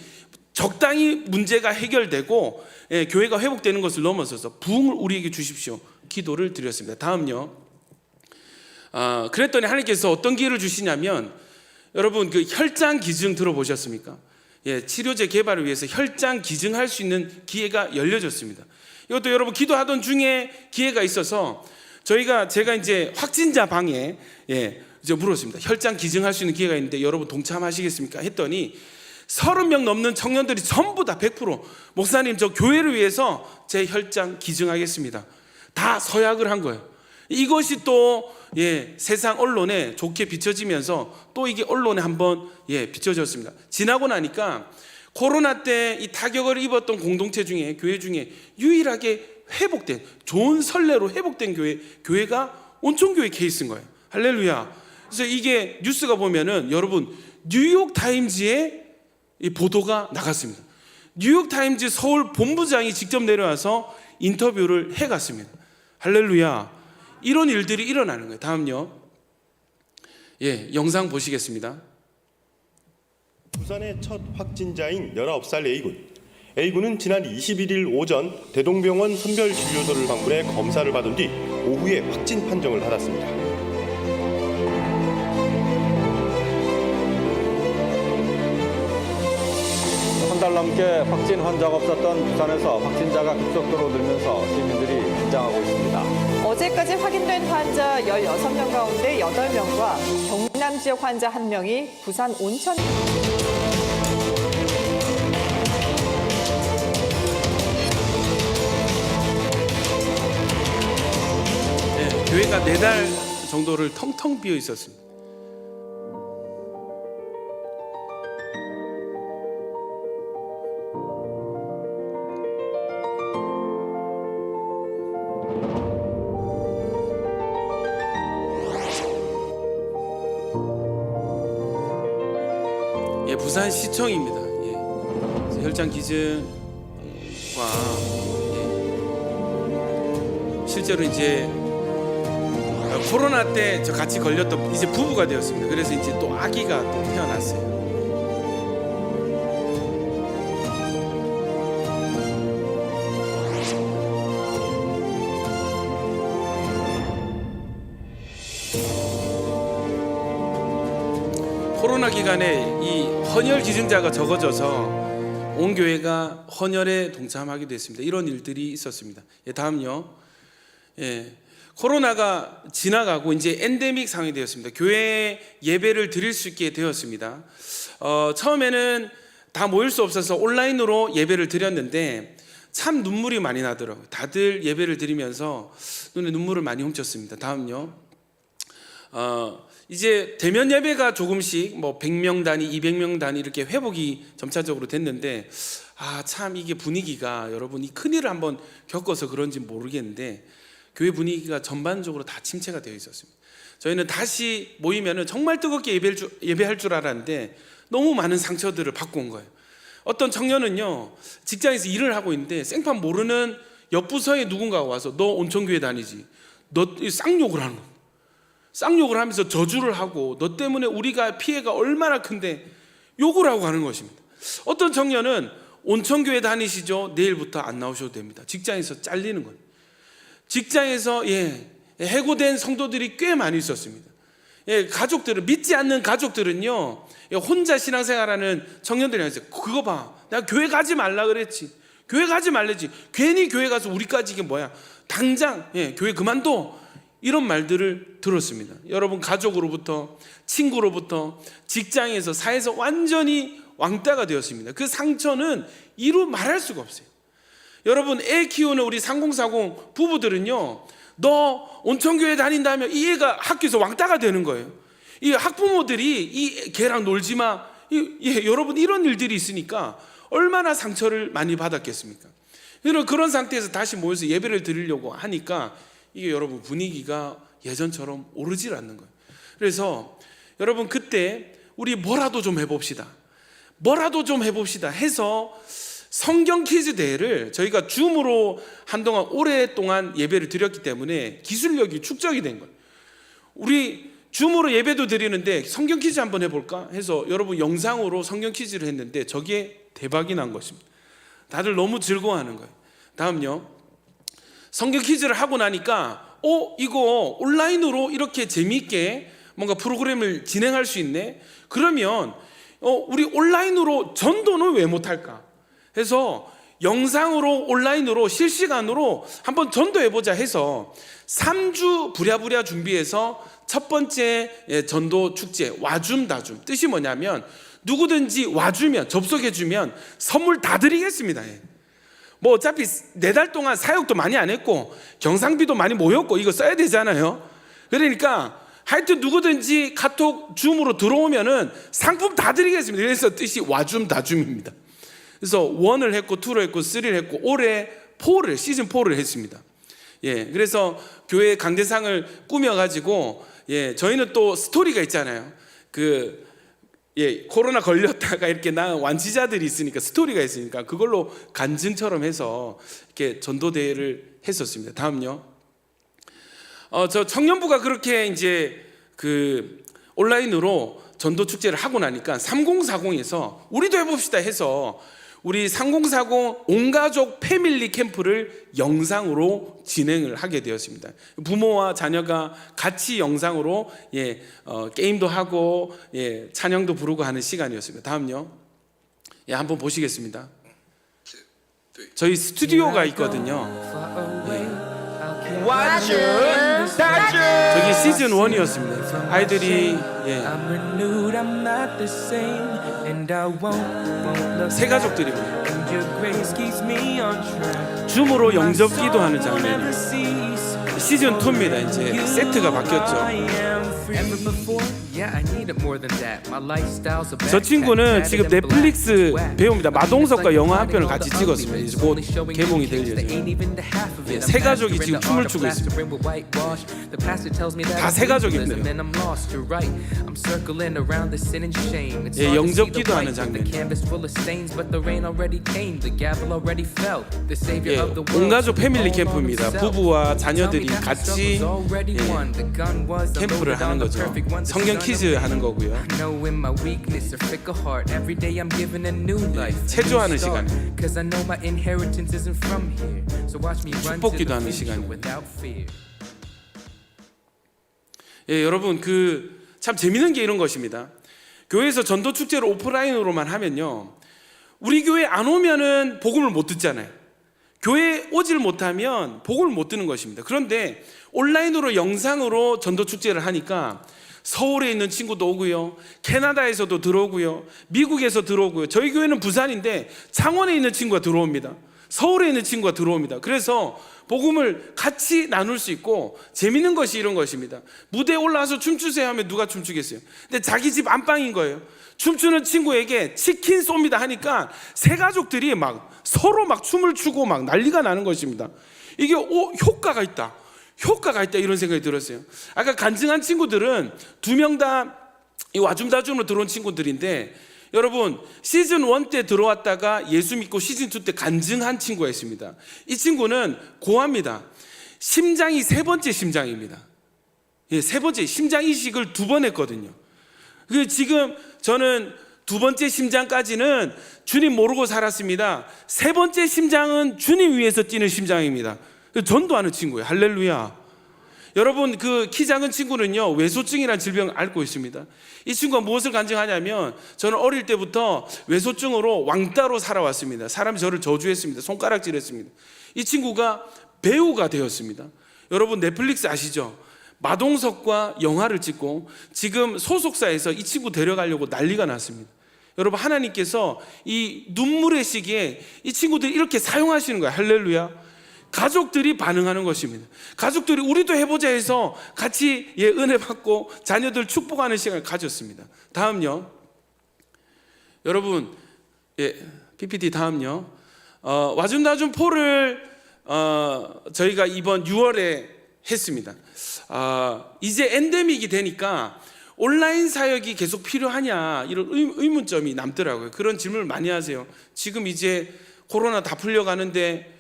적당히 문제가 해결되고 교회가 회복되는 것을 넘어서서 부흥을 우리에게 주십시오. 기도를 드렸습니다. 다음요. 그랬더니 하나님께서 어떤 기회를 주시냐면, 여러분, 그 혈장 기증 들어보셨습니까? 치료제 개발을 위해서 혈장 기증할 수 있는 기회가 열려졌습니다. 이것도 여러분, 기도하던 중에 기회가 있어서 제가 이제 확진자 방에 이제 물었습니다. 혈장 기증할 수 있는 기회가 있는데 여러분 동참하시겠습니까? 했더니 30명 넘는 청년들이 전부 다 100% 목사님, 저 교회를 위해서 제 혈장 기증하겠습니다. 다 서약을 한 거예요. 이것이 또 세상 언론에 좋게 비춰지면서 또 이게 언론에 한번 비춰졌습니다. 지나고 나니까 코로나 때 이 타격을 입었던 공동체 중에, 교회 중에 유일하게 회복된, 좋은 선례로 회복된 교회가 온천교회 케이스인 거예요. 할렐루야. 그래서 이게 뉴스가 보면은 여러분, 뉴욕 타임즈에 이 보도가 나갔습니다. 뉴욕 타임즈 서울 본부장이 직접 내려와서 인터뷰를 해갔습니다. 할렐루야. 이런 일들이 일어나는 거예요. 다음요. 영상 보시겠습니다. 부산의 첫 확진자인 19살 A군. A군은 지난 21일 오전 대동병원 선별진료소를 방문해 검사를 받은 뒤 오후에 확진 판정을 받았습니다. 한 달 넘게 확진 환자가 없었던 부산에서 확진자가 급속도로 늘면서 시민들이 긴장하고 있습니다. 어제까지 확인된 환자 16명 가운데 8명과 경남 지역 환자 1명이 부산 온천 교회가 4달 정도를 텅텅 비어 있었습니다. 예, 부산시청입니다. 예. 그래서 혈장 기증과 실제로 이제 코로나 때 저 같이 걸렸던 이제 부부가 되었습니다. 그래서 이제 또 아기가 또 태어났어요. 코로나 기간에 이 헌혈 기증자가 적어져서 온 교회가 헌혈에 동참하게 됐습니다. 이런 일들이 있었습니다. 예, 다음요. 예, 코로나가 지나가고 이제 엔데믹 상황이 되었습니다. 교회 예배를 드릴 수 있게 되었습니다. 처음에는 다 모일 수 없어서 온라인으로 예배를 드렸는데 참 눈물이 많이 나더라고요. 다들 예배를 드리면서 눈에 눈물을 많이 훔쳤습니다. 다음요. 이제 대면 예배가 조금씩 뭐 100명 단위, 200명 단위 이렇게 회복이 점차적으로 됐는데 참 이게 분위기가 여러분 이 큰일을 한번 겪어서 그런지 모르겠는데 교회 분위기가 전반적으로 다 침체가 되어 있었습니다. 저희는 다시 모이면은 정말 뜨겁게 예배할 줄 알았는데 너무 많은 상처들을 받고 온 거예요. 어떤 청년은요, 직장에서 일을 하고 있는데 생판 모르는 옆 부서에 누군가가 와서 너 온천교회 다니지? 너 쌍욕을 하는 거예요. 쌍욕을 하면서 저주를 하고 너 때문에 우리가 피해가 얼마나 큰데 욕을 하고 가는 것입니다. 어떤 청년은 온천교회 다니시죠? 내일부터 안 나오셔도 됩니다. 직장에서 잘리는 거예요. 직장에서 해고된 성도들이 꽤 많이 있었습니다. 가족들은 믿지 않는 가족들은요, 혼자 신앙생활하는 청년들이 있어요. 그거 봐, 내가 교회 가지 말라 그랬지. 교회 가지 말랬지. 괜히 교회 가서 우리까지 이게 뭐야? 당장 교회 그만둬. 이런 말들을 들었습니다. 여러분 가족으로부터, 친구로부터, 직장에서, 사회에서 완전히 왕따가 되었습니다. 그 상처는 이루 말할 수가 없어요. 여러분 애 키우는 우리 3040 부부들은요, 너 온천교회 다닌다면 이 애가 학교에서 왕따가 되는 거예요. 이 학부모들이 이 걔랑 놀지 마. 여러분 이런 일들이 있으니까 얼마나 상처를 많이 받았겠습니까? 그런 상태에서 다시 모여서 예배를 드리려고 하니까 이게 여러분 분위기가 예전처럼 오르질 않는 거예요. 그래서 여러분 그때 우리 뭐라도 좀 해봅시다. 뭐라도 좀 해봅시다 해서 성경 퀴즈 대회를 저희가 줌으로 한동안 오랫동안 예배를 드렸기 때문에 기술력이 축적이 된 거예요. 우리 줌으로 예배도 드리는데 성경 퀴즈 한번 해볼까 해서 여러분 영상으로 성경 퀴즈를 했는데 저게 대박이 난 것입니다. 다들 너무 즐거워하는 거예요. 다음요. 성경 퀴즈를 하고 나니까 이거 온라인으로 이렇게 재미있게 뭔가 프로그램을 진행할 수 있네. 그러면 우리 온라인으로 전도는 왜 못할까 해서 영상으로 온라인으로 실시간으로 한번 전도해보자 해서 3주 부랴부랴 준비해서 첫 번째 전도 축제 와줌 다줌, 뜻이 뭐냐면 누구든지 와주면, 접속해주면 선물 다 드리겠습니다. 뭐 어차피 4달 동안 사역도 많이 안 했고 경상비도 많이 모였고 이거 써야 되잖아요. 그러니까 하여튼 누구든지 카톡 줌으로 들어오면은 상품 다 드리겠습니다. 그래서 뜻이 와줌 다줌입니다. 그래서 1을 했고 2를 했고 3를 했고 올해 4를 시즌 4를 했습니다. 그래서 교회 강대상을 꾸며가지고 저희는 또 스토리가 있잖아요. 코로나 걸렸다가 이렇게 나은 완치자들이 있으니까 스토리가 있으니까 그걸로 간증처럼 해서 이렇게 전도대회를 했었습니다. 다음요. 저 청년부가 그렇게 이제 온라인으로 전도 축제를 하고 나니까 3040에서 우리도 해봅시다 해서 우리 3040 온가족 패밀리 캠프를 영상으로 진행을 하게 되었습니다. 부모와 자녀가 같이 영상으로 게임도 하고 찬양도 부르고 하는 시간이었습니다. 다음요. 한번 보시겠습니다. 저희 스튜디오가 있거든요. 저기 시즌 1이었습니다. 아이들이 세 가족들입니다. 줌으로 영접 기도하는 장면이 시즌 2입니다. 이제 세트가 바뀌었죠. 저 친구는 지금 넷플릭스 배우입니다. 마동석과 영화 한 편을 같이 찍었습니다. 이제 곧 개봉이 될 예정입니다. 세 가족이 지금 춤을 추고 있습니다. 다 세 가족입니다. 예, 영접 기도하는 장면. 예, 온 가족 패밀리 캠프입니다. 부부와 자녀들이 같이 캠프를 하는 거죠. 성경 퀴즈 하는 거고요. 체조하는 시간, 축복 기도하는 시간입니다. 예, 여러분 참 재밌는 게 이런 것입니다. 교회에서 전도 축제를 오프라인으로만 하면요, 우리 교회 안 오면은 복음을 못 듣잖아요. 교회에 오질 못하면 복음을 못 듣는 것입니다. 그런데 온라인으로 영상으로 전도 축제를 하니까 서울에 있는 친구도 오고요, 캐나다에서도 들어오고요, 미국에서 들어오고요. 저희 교회는 부산인데 창원에 있는 친구가 들어옵니다. 서울에 있는 친구가 들어옵니다. 그래서 복음을 같이 나눌 수 있고 재밌는 것이 이런 것입니다. 무대에 올라와서 춤추세요 하면 누가 춤추겠어요? 근데 자기 집 안방인 거예요. 춤추는 친구에게 치킨 쏩니다 하니까 세 가족들이 막 서로 막 춤을 추고 막 난리가 나는 것입니다. 이게 효과가 있다 이런 생각이 들었어요. 아까 간증한 친구들은 두 명 다 와줌다줌으로 들어온 친구들인데, 여러분 시즌 1 때 들어왔다가 예수 믿고 시즌 2 때 간증한 친구가 있습니다. 이 친구는 고아입니다. 심장이 세 번째 심장입니다. 예, 세 번째 심장 이식을 2번 했거든요. 지금 저는 두 번째 심장까지는 주님 모르고 살았습니다. 세 번째 심장은 주님 위해서 뛰는 심장입니다. 전도하는 친구예요. 할렐루야. 여러분 키 작은 친구는요, 외소증이라는 질병을 앓고 있습니다. 이 친구가 무엇을 간증하냐면, 저는 어릴 때부터 외소증으로 왕따로 살아왔습니다. 사람이 저를 저주했습니다. 손가락질했습니다. 이 친구가 배우가 되었습니다. 여러분 넷플릭스 아시죠? 마동석과 영화를 찍고 지금 소속사에서 이 친구 데려가려고 난리가 났습니다. 여러분 하나님께서 이 눈물의 시기에 이 친구들이 이렇게 사용하시는 거예요. 할렐루야. 가족들이 반응하는 것입니다. 가족들이 우리도 해보자 해서 같이 은혜 받고 자녀들 축복하는 시간을 가졌습니다. 다음요. 여러분 PPT 다음요. 와준다준 포를 저희가 이번 6월에 했습니다. 이제 엔데믹이 되니까 온라인 사역이 계속 필요하냐 이런 의문점이 남더라고요. 그런 질문을 많이 하세요. 지금 이제 코로나 다 풀려가는데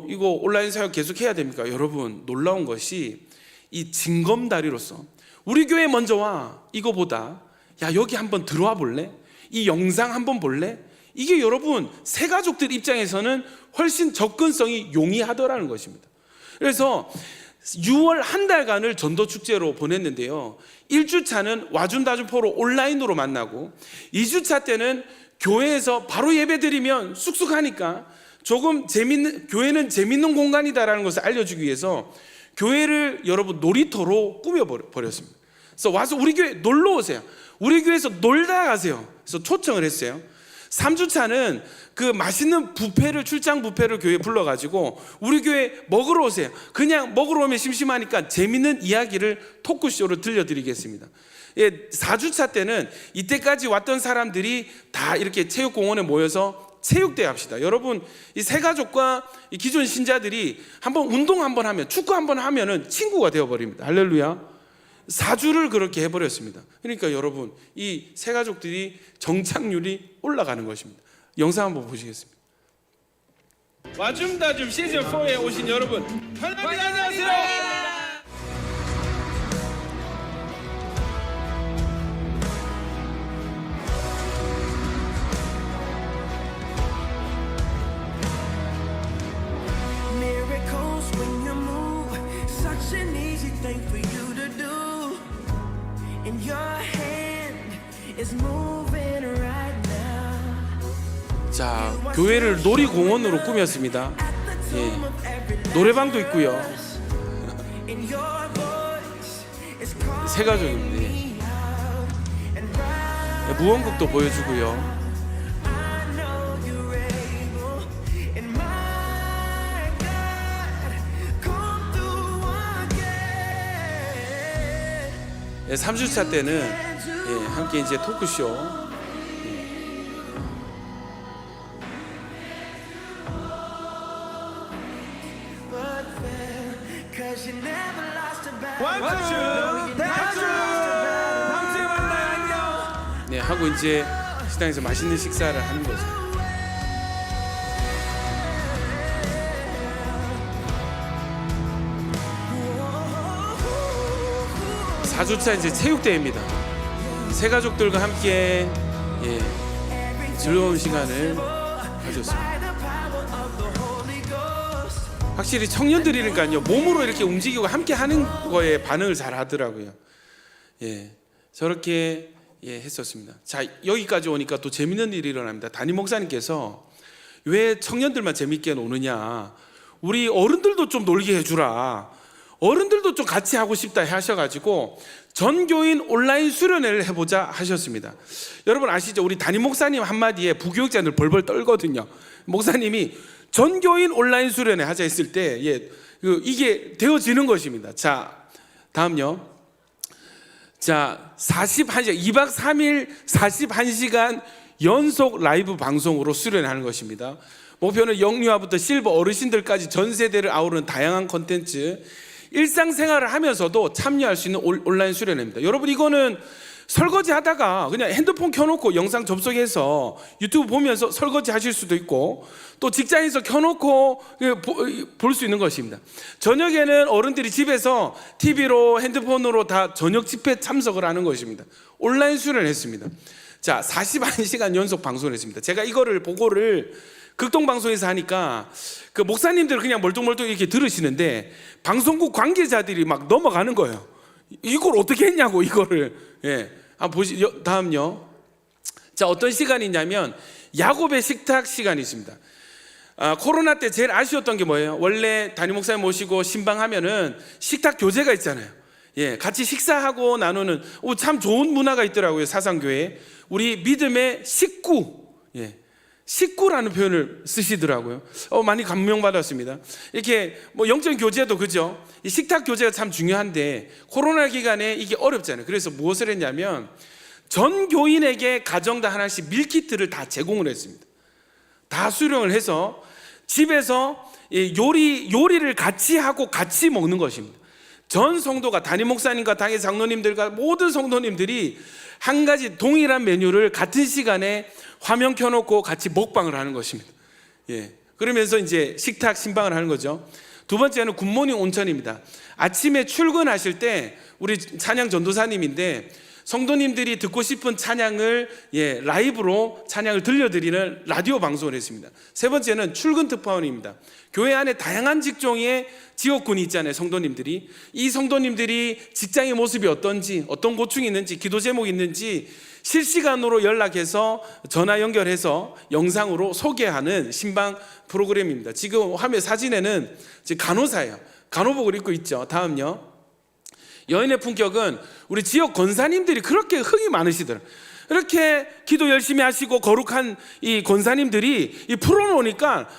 이거 온라인 사역 계속 해야 됩니까? 여러분 놀라운 것이 이 징검다리로서 우리 교회 먼저 와, 이거보다 야 여기 한번 들어와 볼래? 이 영상 한번 볼래? 이게 여러분 새 가족들 입장에서는 훨씬 접근성이 용이하더라는 것입니다. 그래서 6월 한 달간을 전도축제로 보냈는데요, 1주차는 와준다준포로 온라인으로 만나고 2주차 때는 교회에서 바로 예배드리면 쑥쑥하니까 조금 교회는 재밌는 공간이다라는 것을 알려주기 위해서 교회를 여러분 놀이터로 꾸며버렸습니다. 그래서 와서 우리 교회 놀러 오세요. 우리 교회에서 놀다 가세요. 그래서 초청을 했어요. 3주차는 그 맛있는 출장 뷔페를 교회에 불러가지고 우리 교회 먹으러 오세요. 그냥 먹으러 오면 심심하니까 재밌는 이야기를 토크쇼로 들려드리겠습니다. 4주차 때는 이때까지 왔던 사람들이 다 이렇게 체육공원에 모여서 체육대회 합시다. 여러분 이 새 가족과 이 기존 신자들이 한번 운동 한번 하면, 축구 한번 하면은 친구가 되어버립니다. 할렐루야. 4주를 그렇게 해버렸습니다. 그러니까 여러분 이 새 가족들이 정착률이 올라가는 것입니다. 영상 한번 보시겠습니다. 와줌다줌 시즌 4에 오신 여러분 환영합니다. 안녕하세요. 자, 교회를 놀이공원으로 꾸몄습니다. 노래방도 있고요. 새 가족입니다. 무언극도 보여주고요. 3주차 때는 함께 이제 토크쇼 하고 이제 식당에서 맛있는 식사를 하는 거죠. (4주차) 이제 체육대회입니다. 새 가족들과 함께 즐거운 시간을 가졌습니다. 확실히 청년들이니까요, 몸으로 이렇게 움직이고 함께 하는 거에 반응을 잘 하더라고요. 저렇게 했었습니다. 자, 여기까지 오니까 또 재밌는 일이 일어납니다. 담임 목사님께서 왜 청년들만 재밌게 노느냐, 우리 어른들도 좀 놀게 해주라, 어른들도 좀 같이 하고 싶다 하셔가지고 전교인 온라인 수련회를 해보자 하셨습니다. 여러분 아시죠? 우리 담임 목사님 한마디에 부교육자들 벌벌 떨거든요. 목사님이 전교인 온라인 수련회 하자 했을 때 이게 되어지는 것입니다. 자, 다음요. 자, 41시간, 2박 3일 41시간 연속 라이브 방송으로 수련하는 것입니다. 목표는 영유아부터 실버 어르신들까지 전 세대를 아우르는 다양한 콘텐츠, 일상생활을 하면서도 참여할 수 있는 온라인 수련회입니다. 여러분, 이거는 설거지 하다가 그냥 핸드폰 켜놓고 영상 접속해서 유튜브 보면서 설거지 하실 수도 있고, 또 직장에서 켜놓고 볼 수 있는 것입니다. 저녁에는 어른들이 집에서 TV로 핸드폰으로 다 저녁 집회 참석을 하는 것입니다. 온라인 수련을 했습니다. 자, 41시간 연속 방송을 했습니다. 제가 이거를 보고를 극동방송에서 하니까 그 목사님들 그냥 멀뚱멀뚱 이렇게 들으시는데 방송국 관계자들이 막 넘어가는 거예요. 이걸 어떻게 했냐고, 이거를. 한번 다음요. 자, 어떤 시간이 있냐면 야곱의 식탁 시간이 있습니다. 코로나 때 제일 아쉬웠던 게 뭐예요? 원래 담임 목사님 모시고 신방하면은 식탁 교제가 있잖아요. 같이 식사하고 나누는 참 좋은 문화가 있더라고요. 사상교회에. 우리 믿음의 식구, 식구라는 표현을 쓰시더라고요. 많이 감명받았습니다. 이렇게 뭐 영적 교제도 그죠? 이 식탁 교제가 참 중요한데 코로나 기간에 이게 어렵잖아요. 그래서 무엇을 했냐면 전 교인에게 가정당 하나씩 밀키트를 다 제공을 했습니다. 다 수령을 해서 집에서 요리를 같이 하고 같이 먹는 것입니다. 전 성도가 담임 목사님과 당의 장로님들과 모든 성도님들이 한 가지 동일한 메뉴를 같은 시간에 화면 켜놓고 같이 먹방을 하는 것입니다. 그러면서 이제 식탁 신방을 하는 거죠. 두 번째는 굿모닝 온천입니다. 아침에 출근하실 때 우리 찬양 전도사님인데 성도님들이 듣고 싶은 찬양을 라이브로 찬양을 들려드리는 라디오 방송을 했습니다. 세 번째는 출근 특파원입니다. 교회 안에 다양한 직종의 지역군이 있잖아요. 성도님들이, 이 성도님들이 직장의 모습이 어떤지, 어떤 고충이 있는지, 기도 제목이 있는지 실시간으로 연락해서 전화 연결해서 영상으로 소개하는 신방 프로그램입니다. 지금 화면 사진에는 간호사예요. 간호복을 입고 있죠. 다음요. 여인의 품격은 우리 지역 권사님들이 그렇게 흥이 많으시더라고요. 이렇게 기도 열심히 하시고 거룩한 이 권사님들이 이 풀어놓으니까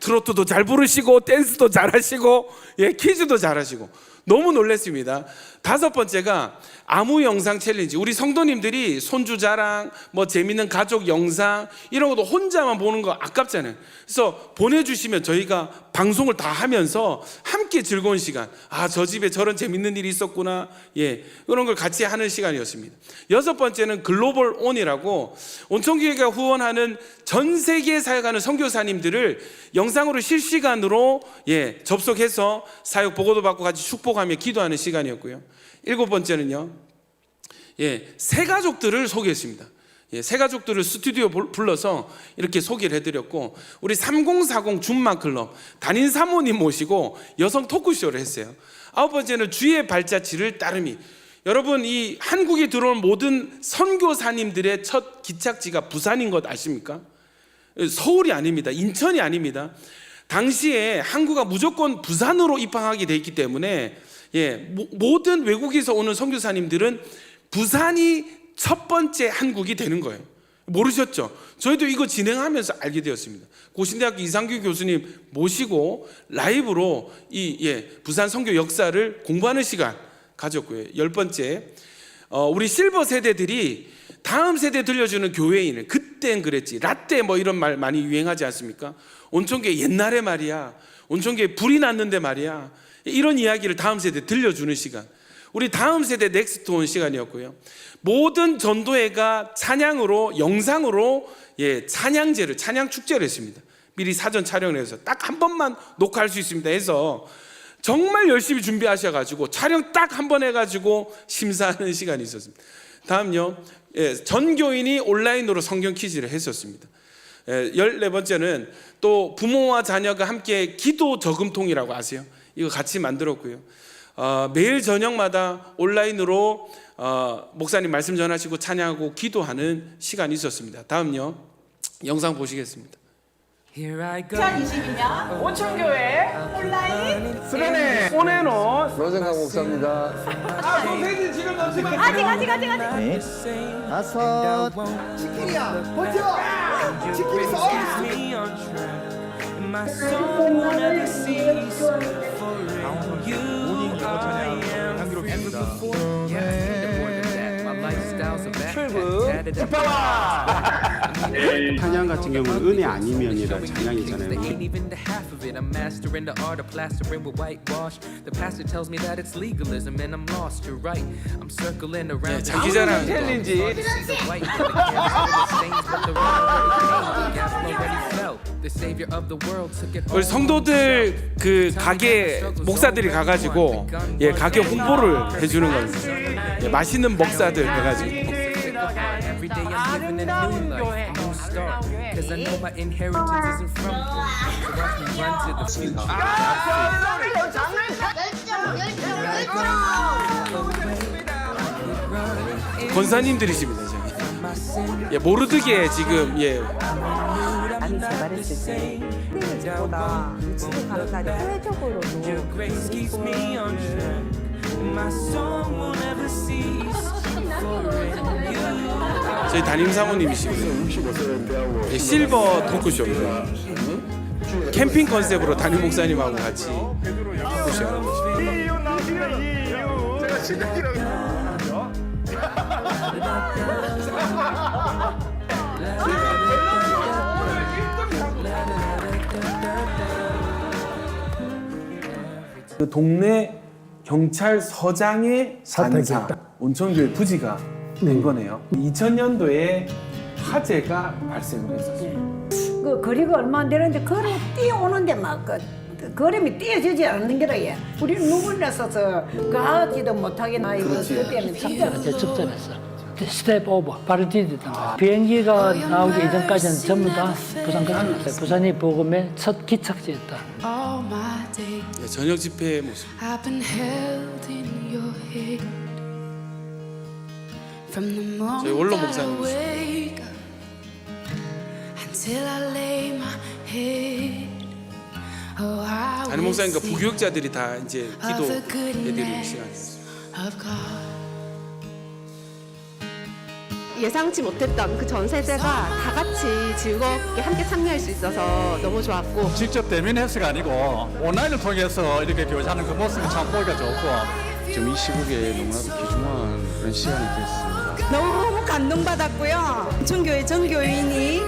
트로트도 잘 부르시고 댄스도 잘 하시고 퀴즈도 잘 하시고 너무 놀랐습니다. 다섯 번째가 아무 영상 챌린지. 우리 성도님들이 손주 자랑, 뭐 재밌는 가족 영상 이런 것도 혼자만 보는 거 아깝잖아요. 그래서 보내주시면 저희가 방송을 다 하면서 함께 즐거운 시간, 저 집에 저런 재밌는 일이 있었구나, 그런 걸 같이 하는 시간이었습니다. 여섯 번째는 글로벌 온이라고 온천교회가 후원하는 전 세계에 사역하는 선교사님들을 영상으로 실시간으로 접속해서 사역 보고도 받고 같이 축복하며 기도하는 시간이었고요. 일곱 번째는요, 새 가족들을 소개했습니다. 새 가족들을 스튜디오 불러서 이렇게 소개를 해드렸고, 우리 3040 준마클럽 담임 사모님 모시고 여성 토크쇼를 했어요. 아홉 번째는 주의 발자취를 따름이. 여러분, 이 한국에 들어온 모든 선교사님들의 첫 기착지가 부산인 것 아십니까? 서울이 아닙니다. 인천이 아닙니다. 당시에 항구가 무조건 부산으로 입항하게 돼 있기 때문에 모든 외국에서 오는 선교사님들은 부산이 첫 번째 한국이 되는 거예요. 모르셨죠? 저희도 이거 진행하면서 알게 되었습니다. 고신대학교 이상규 교수님 모시고 라이브로 이 부산 선교 역사를 공부하는 시간 가졌고요. 열 번째, 우리 실버 세대들이 다음 세대 들려주는 교회인을, 그땐 그랬지, 라떼 뭐 이런 말 많이 유행하지 않습니까? 온천교회 옛날에 말이야, 온천교회 불이 났는데 말이야, 이런 이야기를 다음 세대 들려주는 시간, 우리 다음 세대 넥스트 온 시간이었고요. 모든 전도회가 찬양으로, 영상으로 찬양제를, 찬양 축제를 했습니다. 미리 사전 촬영을 해서 딱 한 번만 녹화할 수 있습니다 해서 정말 열심히 준비하셔가지고 촬영 딱 한 번 해가지고 심사하는 시간이 있었습니다. 다음요, 전교인이 온라인으로 성경 퀴즈를 했었습니다. 14번째는 또 부모와 자녀가 함께 기도 저금통이라고 아세요? 이거 같이 만들었고요. 매일 저녁마다 온라인으로 목사님 말씀 전하시고 찬양하고 기도하는 시간이 있었습니다. 다음요, 영상 보시겠습니다. 2020년 온천교회 온라인 수련회 오네노 노정강 목사입니다. 소세지 지금 넣지만 아직 다섯. 치킨이야 버텨 치킨 있어 찬양 같은 경우는 은혜 아니면이라 찬양이잖아요. 자기 자랑 챌린지. 우리 성도들 그 가게 목사들이 가가지고 가게 홍보를 해주는 겁니다. 맛있는 먹사들 해가지고. 아름다운 교회 권사님들이십니다. 모르드게 지금 많이 개발했을 때 보다 지금 강사를 사회적으로도 저희 담임 사모님이시고요. 실버 토크쇼입니다. 캠핑 컨셉으로 담임 목사님하고 같이 토크쇼 하는 거죠. 그 동네 경찰서장의 단사 온천교회 부지가 된 거네요. 2000년도에 화재가 발생을 했었어요. 그 거리가 얼마 안 되는데 걸어 뛰어오는데 막 걸음이 뛰어지지 않는 게라 얘. 우리 누구나 서서 가지도 못하게 나 이거 그때는 접전했어. 스텝 오버, 바로 뛰었던 거야. 비행기가 나오기 이전까지는 전부 다 부산 거쳤어요. 부산이 복음의 첫 기착지였다. 저녁 집회의 모습. 저희 원로 목사님이십니다. 담임 목사님과 부교육자들이 다 이제 기도해드리는 시간이었습니다. 예상치 못했던 그 전 세대가 다 같이 즐겁게 함께 참여할 수 있어서 너무 좋았고, 직접 대면해서가 아니고 온라인을 통해서 이렇게 교제하는 그 모습이 참 보기가 좋고 지금 이 시국에 너무나도 귀중한 그런 시간이 됐습니다. 너무 감동받았고요. 온천교회 전교인이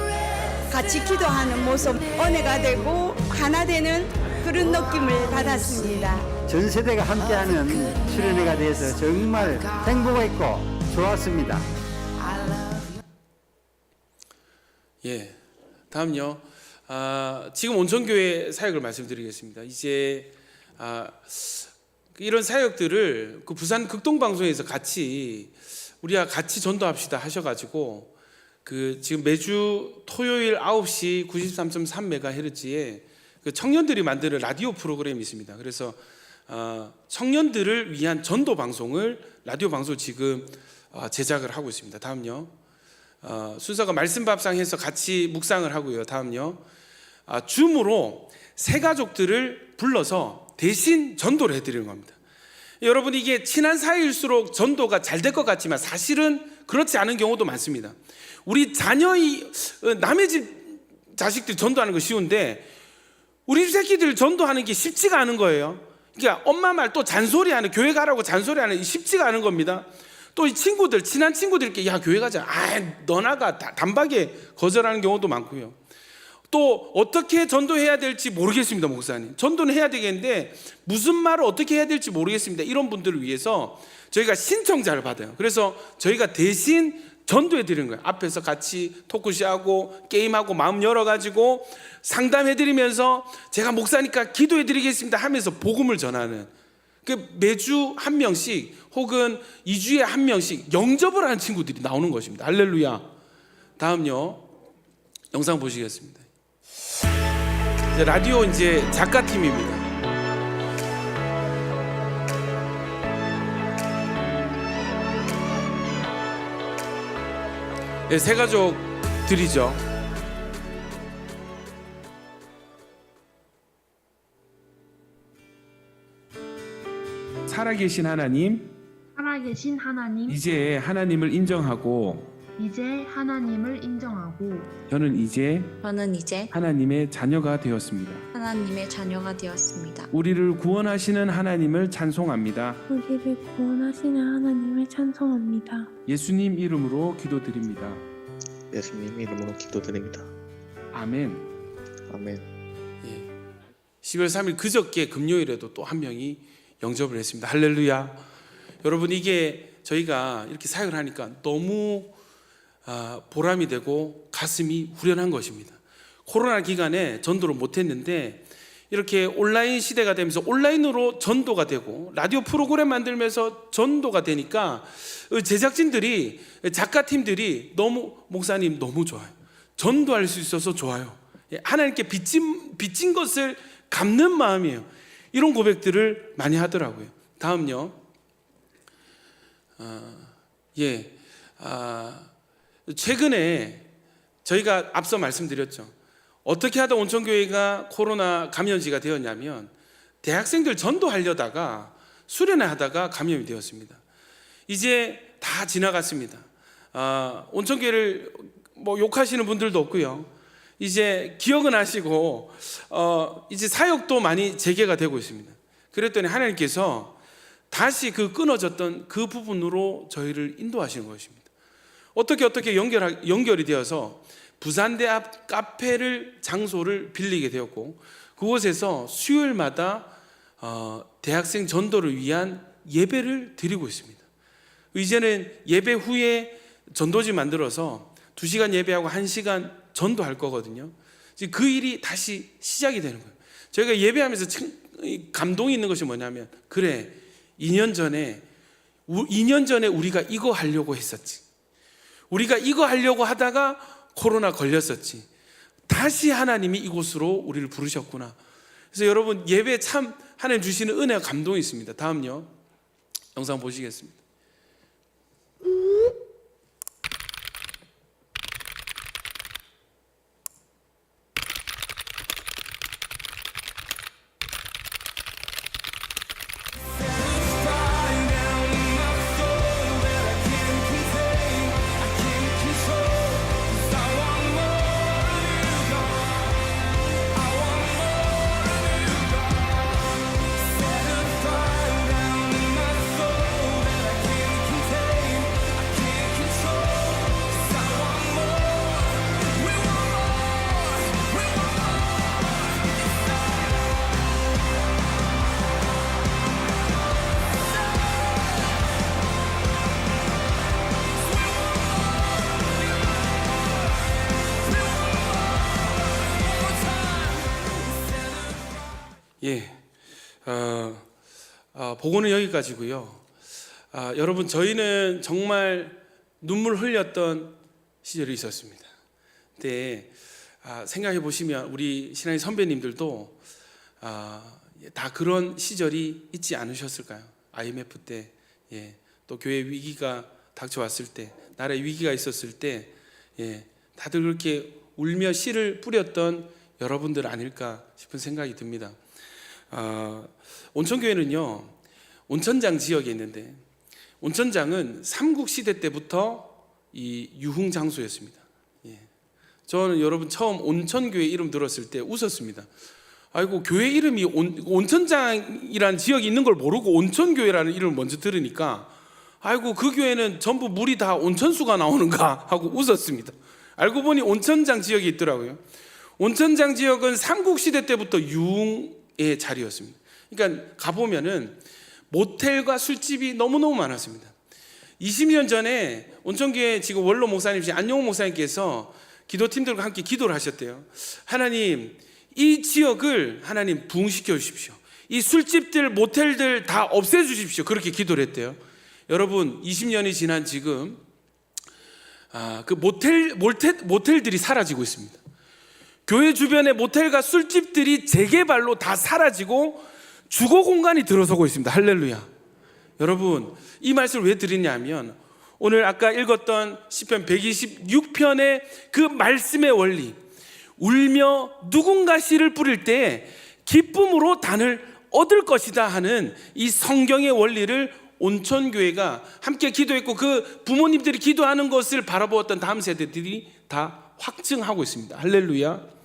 같이 기도하는 모습 은혜가 되고 하나 되는 그런 느낌을 받았습니다. 전 세대가 함께하는 수련회가 돼서 정말 행복했고 좋았습니다. 다음요. 지금 온천교회 사역을 말씀드리겠습니다. 이제 이런 사역들을 그 부산 극동방송에서 같이 우리가 같이 전도합시다 하셔가지고 그 지금 매주 토요일 9시 93.3MHz에 그 청년들이 만드는 라디오 프로그램이 있습니다. 그래서 청년들을 위한 전도 방송을 라디오 방송 지금 제작을 하고 있습니다. 다음요. 순서가 말씀밥상해서 같이 묵상을 하고요. 다음요. 줌으로 새 가족들을 불러서 대신 전도를 해드리는 겁니다. 여러분, 이게 친한 사이일수록 전도가 잘 될 것 같지만 사실은 그렇지 않은 경우도 많습니다. 우리 자녀의 남의 집 자식들 전도하는 거 쉬운데 우리 집 새끼들 전도하는 게 쉽지가 않은 거예요. 그러니까 엄마 말 또 잔소리하는, 교회 가라고 잔소리하는, 쉽지가 않은 겁니다. 또 이 친구들, 친한 친구들끼리 야 교회 가자, 너 나가, 단박에 거절하는 경우도 많고요. 또 어떻게 전도해야 될지 모르겠습니다. 목사님, 전도는 해야 되겠는데 무슨 말을 어떻게 해야 될지 모르겠습니다. 이런 분들을 위해서 저희가 신청자를 받아요. 그래서 저희가 대신 전도해 드리는 거예요. 앞에서 같이 토크쇼하고 게임하고 마음 열어가지고 상담해 드리면서 제가 목사니까 기도해 드리겠습니다 하면서 복음을 전하는, 그 매주 한 명씩 혹은 2주에 한 명씩 영접을 하는 친구들이 나오는 것입니다. 할렐루야. 다음요 영상 보시겠습니다. 이제 라디오 이제 작가팀입니다. 네, 세 가족들이죠. 살아계신 하나님, 살아계신 하나님, 이제 하나님을 인정하고 이제 하나님을 인정하고 저는 이제 하나님의 자녀가 되었습니다. 하나님의 자녀가 되었습니다. 우리를 구원하시는 하나님을 찬송합니다. 우리를 구원하시는 하나님을 찬송합니다. 예수님 이름으로 기도드립니다. 예수님 이름으로 기도드립니다. 아멘. 아멘. 10월 3일 그저께 금요일에도 또 한 명이 영접을 했습니다. 할렐루야. 여러분, 이게 저희가 이렇게 사역을 하니까 너무 보람이 되고 가슴이 후련한 것입니다. 코로나 기간에 전도를 못했는데 이렇게 온라인 시대가 되면서 온라인으로 전도가 되고 라디오 프로그램 만들면서 전도가 되니까 제작진들이, 작가팀들이 너무, 목사님 너무 좋아요, 전도할 수 있어서 좋아요, 하나님께 빚진 것을 갚는 마음이에요, 이런 고백들을 많이 하더라고요. 다음요. 최근에 저희가 앞서 말씀드렸죠. 어떻게 하다 온천교회가 코로나 감염지가 되었냐면 대학생들 전도하려다가 수련회 하다가 감염이 되었습니다. 이제 다 지나갔습니다. 온천교회를 뭐 욕하시는 분들도 없고요. 이제 기억은 하시고 이제 사역도 많이 재개가 되고 있습니다. 그랬더니 하나님께서 다시 그 끊어졌던 그 부분으로 저희를 인도하시는 것입니다. 어떻게 연결이 되어서 부산대 앞 카페를 장소를 빌리게 되었고 그곳에서 수요일마다 대학생 전도를 위한 예배를 드리고 있습니다. 이제는 예배 후에 전도지 만들어서 2시간 예배하고 1시간 전도할 거거든요. 그 일이 다시 시작이 되는 거예요. 저희가 예배하면서 감동이 있는 것이 뭐냐면, 그래 2년 전에 우리가 이거 하려고 했었지, 우리가 이거 하려고 하다가 코로나 걸렸었지, 다시 하나님이 이곳으로 우리를 부르셨구나. 그래서 여러분, 예배 참 하나님 주시는 은혜와 감동이 있습니다. 다음요 영상 보시겠습니다. 보고는 여기까지고요. 여러분, 저희는 정말 눈물 흘렸던 시절이 있었습니다. 근데 생각해 보시면 우리 신앙의 선배님들도 다 그런 시절이 있지 않으셨을까요? IMF 때, 또 교회 위기가 닥쳐왔을 때, 나라에 위기가 있었을 때, 다들 그렇게 울며 씨를 뿌렸던 여러분들 아닐까 싶은 생각이 듭니다. 온천교회는요, 온천장 지역에 있는데, 온천장은 삼국시대 때부터 이 유흥 장소였습니다. 저는 여러분 처음 온천교회 이름 들었을 때 웃었습니다. 아이고, 교회 이름이 온천장이라는 지역이 있는 걸 모르고 온천교회라는 이름을 먼저 들으니까 아이고 그 교회는 전부 물이 다 온천수가 나오는가 하고 웃었습니다. 알고 보니 온천장 지역이 있더라고요. 온천장 지역은 삼국시대 때부터 유흥의 자리였습니다. 그러니까 가보면은 모텔과 술집이 너무너무 많았습니다. 20년 전에 온천교회 지금 원로 목사님이신 안용호 목사님께서 기도팀들과 함께 기도를 하셨대요. 하나님, 이 지역을 하나님 부흥시켜 주십시오. 이 술집들, 모텔들 다 없애 주십시오. 그렇게 기도를 했대요. 여러분, 20년이 지난 지금 그 모텔들이 사라지고 있습니다. 교회 주변의 모텔과 술집들이 재개발로 다 사라지고 주거 공간이 들어서고 있습니다. 할렐루야. 여러분, 이 말씀을 왜 드리냐면 오늘 아까 읽었던 시편 126편의 그 말씀의 원리, 울며 누군가 씨를 뿌릴 때 기쁨으로 단을 얻을 것이다 하는 이 성경의 원리를 온천교회가 함께 기도했고 그 부모님들이 기도하는 것을 바라보았던 다음 세대들이 다 확증하고 있습니다. 할렐루야.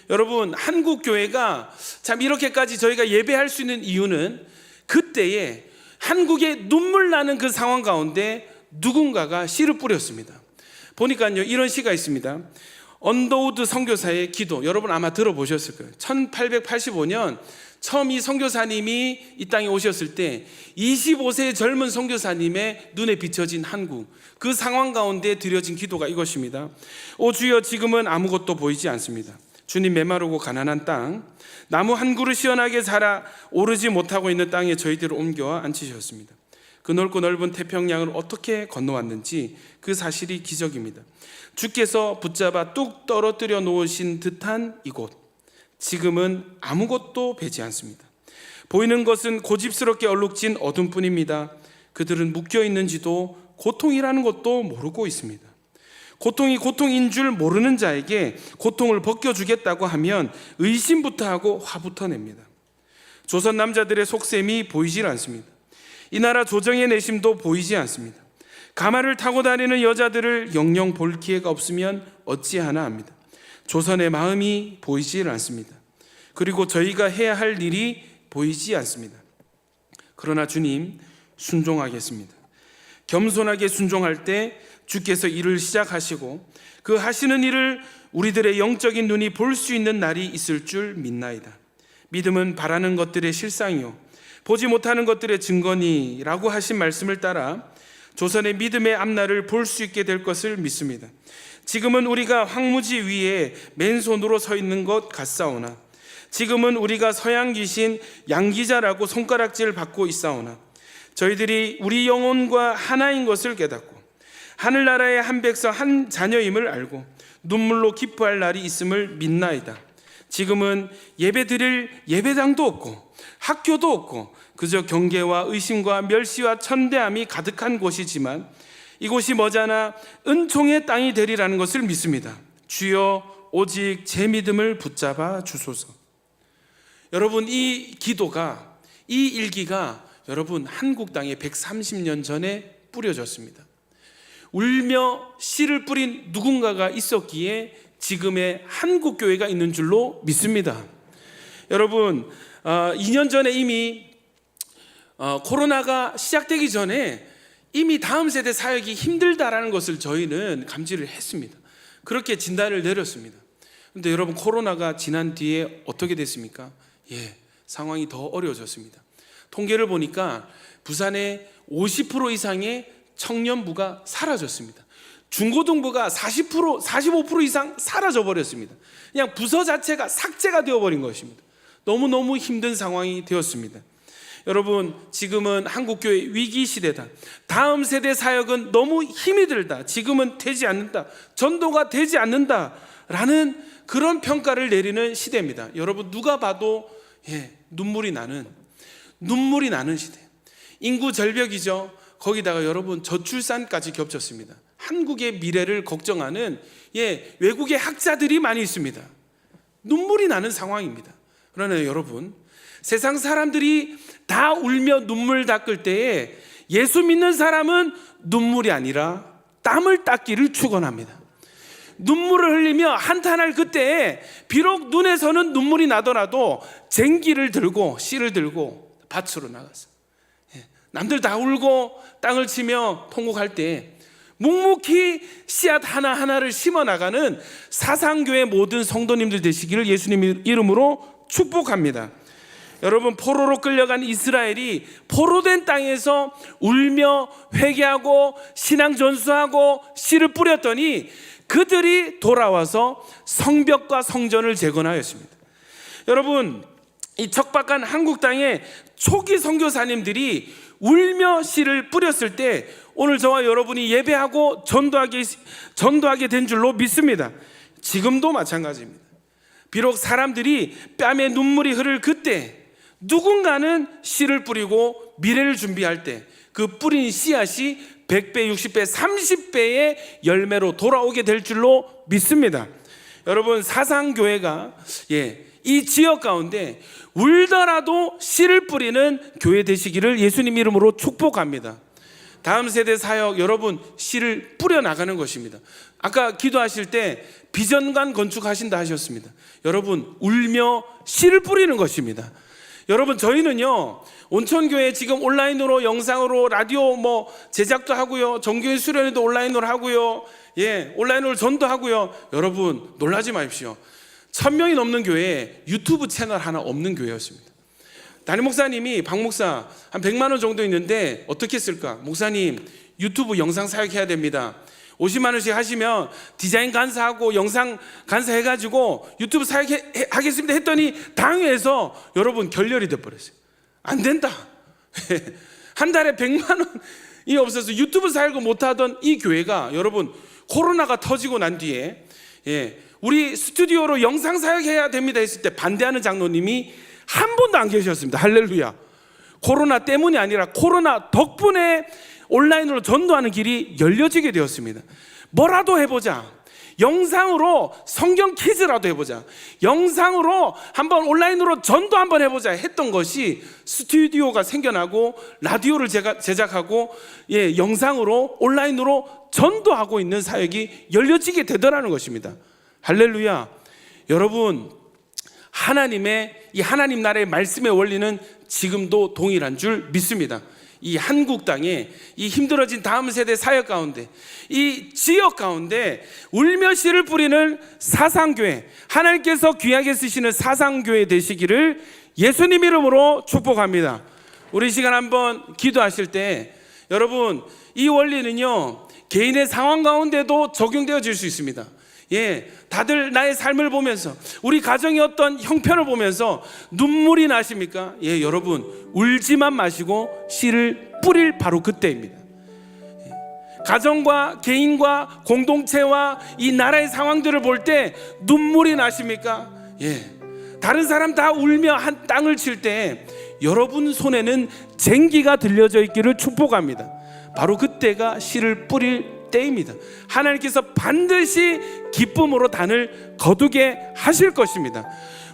여러분, 한국 교회가 참 이렇게까지 저희가 예배할 수 있는 이유는 그때에 한국의 눈물 나는 그 상황 가운데 누군가가 씨를 뿌렸습니다. 보니까요, 이런 시가 있습니다. 언더우드 선교사의 기도, 여러분 아마 들어보셨을 거예요. 1885년 처음 이 선교사님이 이 땅에 오셨을 때 25세의 젊은 선교사님의 눈에 비춰진 한국, 그 상황 가운데 드려진 기도가 이것입니다. 오 주여, 지금은 아무것도 보이지 않습니다. 주님, 메마르고 가난한 땅, 나무 한 그루 시원하게 자라 오르지 못하고 있는 땅에 저희들을 옮겨와 앉히셨습니다. 그 넓고 넓은 태평양을 어떻게 건너왔는지 그 사실이 기적입니다. 주께서 붙잡아 뚝 떨어뜨려 놓으신 듯한 이곳, 지금은 아무것도 배지 않습니다. 보이는 것은 고집스럽게 얼룩진 어둠뿐입니다. 그들은 묶여 있는지도 고통이라는 것도 모르고 있습니다. 고통이 고통인 줄 모르는 자에게 고통을 벗겨주겠다고 하면 의심부터 하고 화부터 냅니다. 조선 남자들의 속셈이 보이질 않습니다. 이 나라 조정의 내심도 보이지 않습니다. 가마를 타고 다니는 여자들을 영영 볼 기회가 없으면 어찌하나 합니다. 조선의 마음이 보이질 않습니다. 그리고 저희가 해야 할 일이 보이지 않습니다. 그러나 주님, 순종하겠습니다. 겸손하게 순종할 때 주께서 일을 시작하시고 그 하시는 일을 우리들의 영적인 눈이 볼 수 있는 날이 있을 줄 믿나이다. 믿음은 바라는 것들의 실상이요 보지 못하는 것들의 증거니라고 하신 말씀을 따라 조선의 믿음의 앞날을 볼 수 있게 될 것을 믿습니다. 지금은 우리가 황무지 위에 맨손으로 서 있는 것 같사오나, 지금은 우리가 서양 귀신 양기자라고 손가락질 받고 있사오나, 저희들이 우리 영혼과 하나인 것을 깨닫고 하늘나라의 한 백성 한 자녀임을 알고 눈물로 기뻐할 날이 있음을 믿나이다. 지금은 예배드릴 예배당도 없고 학교도 없고 그저 경계와 의심과 멸시와 천대함이 가득한 곳이지만 이곳이 머지않아 은총의 땅이 되리라는 것을 믿습니다. 주여, 오직 제 믿음을 붙잡아 주소서. 여러분, 이 기도가, 이 일기가 여러분 한국 땅에 130년 전에 뿌려졌습니다. 울며 씨를 뿌린 누군가가 있었기에 지금의 한국 교회가 있는 줄로 믿습니다. 여러분, 2년 전에 이미 코로나가 시작되기 전에 이미 다음 세대 사역이 힘들다라는 것을 저희는 감지를 했습니다. 그렇게 진단을 내렸습니다. 그런데 여러분, 코로나가 지난 뒤에 어떻게 됐습니까? 상황이 더 어려워졌습니다. 통계를 보니까 부산의 50% 이상의 청년부가 사라졌습니다. 중고등부가 40%, 45% 이상 사라져 버렸습니다. 그냥 부서 자체가 삭제가 되어버린 것입니다. 너무너무 힘든 상황이 되었습니다. 여러분, 지금은 한국교회 위기 시대다. 다음 세대 사역은 너무 힘이 들다. 지금은 되지 않는다. 전도가 되지 않는다. 라는 그런 평가를 내리는 시대입니다. 여러분, 누가 봐도 눈물이 나는 시대. 인구 절벽이죠. 거기다가 여러분, 저출산까지 겹쳤습니다. 한국의 미래를 걱정하는 외국의 학자들이 많이 있습니다. 눈물이 나는 상황입니다. 그러나 여러분, 세상 사람들이 다 울며 눈물 닦을 때에 예수 믿는 사람은 눈물이 아니라 땀을 닦기를 축원합니다. 눈물을 흘리며 한탄할 그때에 비록 눈에서는 눈물이 나더라도 쟁기를 들고 씨를 들고 밭으로 나갔어요. 남들 다 울고 땅을 치며 통곡할 때 묵묵히 씨앗 하나하나를 심어 나가는 사상교회 모든 성도님들 되시기를 예수님 이름으로 축복합니다. 여러분, 포로로 끌려간 이스라엘이 포로된 땅에서 울며 회개하고 신앙 전수하고 씨를 뿌렸더니 그들이 돌아와서 성벽과 성전을 재건하였습니다. 여러분, 이 척박한 한국 땅에 초기 선교사님들이 울며 씨를 뿌렸을 때 오늘 저와 여러분이 예배하고 전도하게 된 줄로 믿습니다. 지금도 마찬가지입니다. 비록 사람들이 뺨에 눈물이 흐를 그때 누군가는 씨를 뿌리고 미래를 준비할 때 그 뿌린 씨앗이 100배, 60배, 30배의 열매로 돌아오게 될 줄로 믿습니다. 여러분, 사상교회가 이 지역 가운데 울더라도 씨를 뿌리는 교회 되시기를 예수님 이름으로 축복합니다. 다음 세대 사역, 여러분 씨를 뿌려 나가는 것입니다. 아까 기도하실 때 비전관 건축하신다 하셨습니다. 여러분, 울며 씨를 뿌리는 것입니다. 여러분, 저희는요 온천교회 지금 온라인으로 영상으로 라디오 제작도 하고요, 정교회 수련회도 온라인으로 하고요, 온라인으로 전도하고요. 여러분 놀라지 마십시오. 1000명이 넘는 교회에 유튜브 채널 하나 없는 교회였습니다. 담임 목사님이 박 목사 한 100만 원 정도 있는데 어떻게 했을까? 목사님 유튜브 영상 사역해야 됩니다. 50만 원씩 하시면 디자인 간사하고 영상 간사해가지고 유튜브 사역하겠습니다 했더니 당회에서 여러분 결렬이 돼버렸어요. 안 된다. 한 달에 100만 원이 없어서 유튜브 사역을 못하던 이 교회가 여러분 코로나가 터지고 난 뒤에 우리 스튜디오로 영상 사역해야 됩니다 했을 때 반대하는 장로님이 한 분도 안 계셨습니다. 할렐루야. 코로나 때문이 아니라 코로나 덕분에 온라인으로 전도하는 길이 열려지게 되었습니다. 뭐라도 해보자. 영상으로 성경 퀴즈라도 해보자. 영상으로 한번 온라인으로 전도 한번 해보자 했던 것이 스튜디오가 생겨나고 라디오를 제작하고 영상으로 온라인으로 전도하고 있는 사역이 열려지게 되더라는 것입니다. 할렐루야. 여러분, 이 하나님 나라의 말씀의 원리는 지금도 동일한 줄 믿습니다. 이 한국 땅에 이 힘들어진 다음 세대 사역 가운데 이 지역 가운데 울며 씨를 뿌리는 사상교회, 하나님께서 귀하게 쓰시는 사상교회 되시기를 예수님 이름으로 축복합니다. 우리 시간 한번 기도하실 때 여러분, 이 원리는요 개인의 상황 가운데도 적용되어질 수 있습니다. 다들 나의 삶을 보면서 우리 가정의 어떤 형편을 보면서 눈물이 나십니까? 여러분 울지만 마시고 씨를 뿌릴 바로 그때입니다. 가정과 개인과 공동체와 이 나라의 상황들을 볼 때 눈물이 나십니까? 다른 사람 다 울며 한 땅을 칠 때 여러분 손에는 쟁기가 들려져 있기를 축복합니다. 바로 그때가 씨를 뿌릴 때입니다. 하나님께서 반드시 기쁨으로 단을 거두게 하실 것입니다.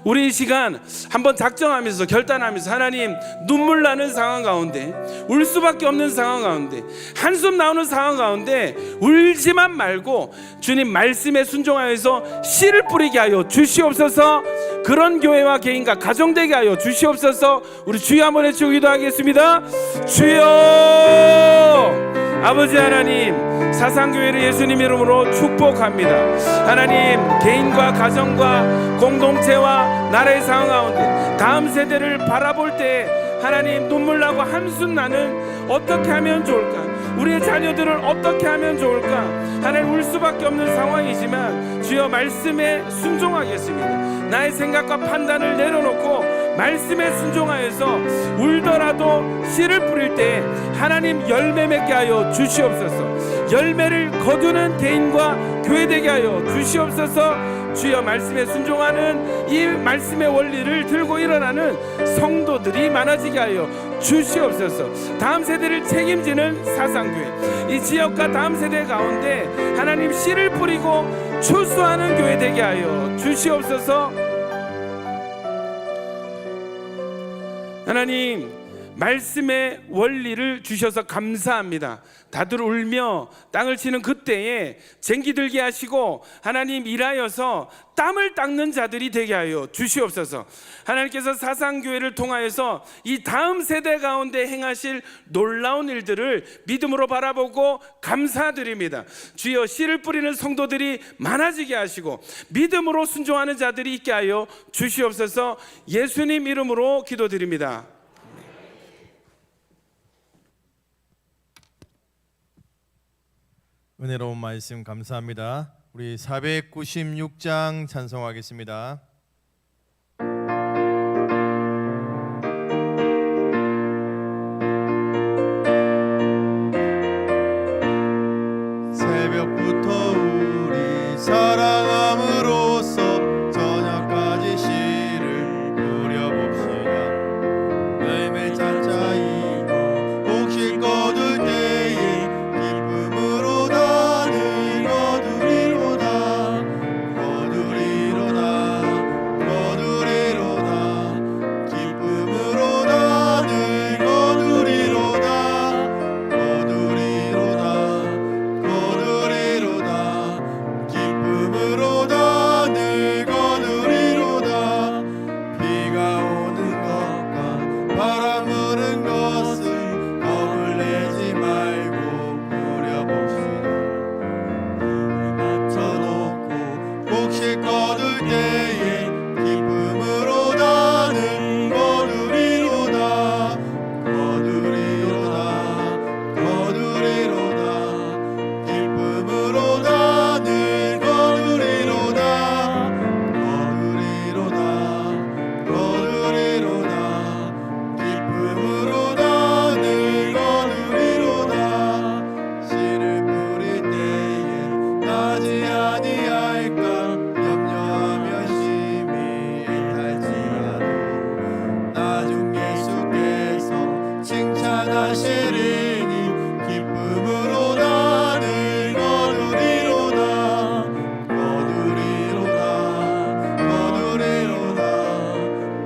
우리 이 시간 한번 작정하면서 결단하면서 하나님, 눈물 나는 상황 가운데, 울 수밖에 없는 상황 가운데, 한숨 나오는 상황 가운데 울지만 말고 주님 말씀에 순종하여서 씨를 뿌리게 하여 주시옵소서. 그런 교회와 개인과 가정 되게 하여 주시옵소서. 우리 주여 한번 외치고 기도하겠습니다. 주여! 아버지 하나님, 사상교회를 예수님 이름으로 축복합니다. 하나님, 개인과 가정과 공동체와 나라의 상황 가운데 다음 세대를 바라볼 때 하나님 눈물 나고 한숨 나는 어떻게 하면 좋을까? 우리의 자녀들을 어떻게 하면 좋을까? 하나님, 울 수밖에 없는 상황이지만 주여 말씀에 순종하겠습니다. 나의 생각과 판단을 내려놓고 말씀에 순종하여서 울더라도 씨를 뿌릴 때 하나님 열매 맺게 하여 주시옵소서. 열매를 거두는 개인과 교회 되게 하여 주시옵소서. 주여 말씀에 순종하는 이 말씀의 원리를 들고 일어나는 성도들이 많아지게 하여 주시옵소서. 다음 세대를 책임지는 사상교회, 이 지역과 다음 세대 가운데 하나님 씨를 뿌리고 출소하는 교회 되게 하여 주시옵소서. 하나님, 말씀의 원리를 주셔서 감사합니다. 다들 울며 땅을 치는 그때에 쟁기 들게 하시고 하나님 일하여서 땀을 닦는 자들이 되게 하여 주시옵소서. 하나님께서 사상교회를 통하여서 이 다음 세대 가운데 행하실 놀라운 일들을 믿음으로 바라보고 감사드립니다. 주여, 씨를 뿌리는 성도들이 많아지게 하시고 믿음으로 순종하는 자들이 있게 하여 주시옵소서. 예수님 이름으로 기도드립니다. 은혜로운 말씀 감사합니다. 우리 496장 찬송하겠습니다. 새벽부터 우리 사랑함으로써 저녁까지 시를 뿌려봅시다. 열매 잔차이고 곡식 거둘 때에 기쁨으로 나를 거두리로다. 거두리로다. 거두리로다. 기쁨으로 나를 거두리로다. 거두리로다. 거두리로다. 기쁨으로 나를 거두리로다. 비가 오는 것과 바람 부는 것을 겁을 내지 말고 뿌려봅시다. 눈을 맞춰놓고 곡식 거둘 때에 기쁨으로 나를 거두리로다. 거두리로다. 거두리로다. 기쁨으로 나를 거두리로다. 거두리로다. 거두리로다. 기쁨으로 나를 거두리로다. 씨를 뿌릴 때에 나지 아니할까 염려하며 심히 애탈지라도 나중 예수께서 칭찬하시리니 기쁨으로 나를 거두리로다. 거두리로다. 거두리로다.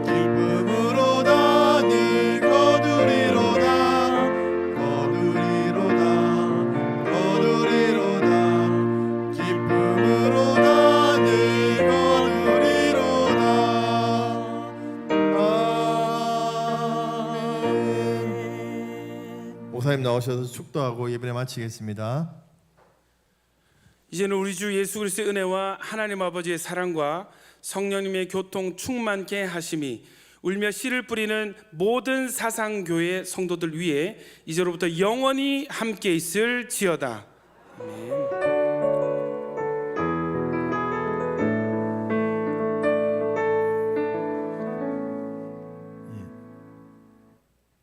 기쁨으로 나를 거두리로다. 거두리로다. 거두리로다. 기쁨으로 나를 거두리로다. 아멘. 목사님 나오셔서 축도하고 예배를 마치겠습니다. 이제는 우리 주 예수 그리스도의 은혜와 하나님 아버지의 사랑과 성령님의 교통 충만케 하심이 울며 씨를 뿌리는 모든 사상교회 성도들 위해 이제로부터 영원히 함께 있을지어다. 아멘.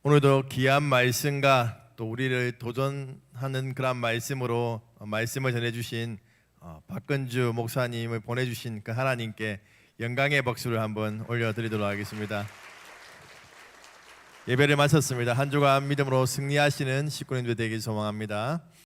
오늘도 귀한 말씀과 또 우리를 도전하는 그런 말씀으로 말씀을 전해주신 박근주 목사님을 보내주신 그 하나님께 영광의 박수를 한번 올려드리도록 하겠습니다. 예배를 마쳤습니다. 한 주간 믿음으로 승리하시는 식구님들 되길 소망합니다.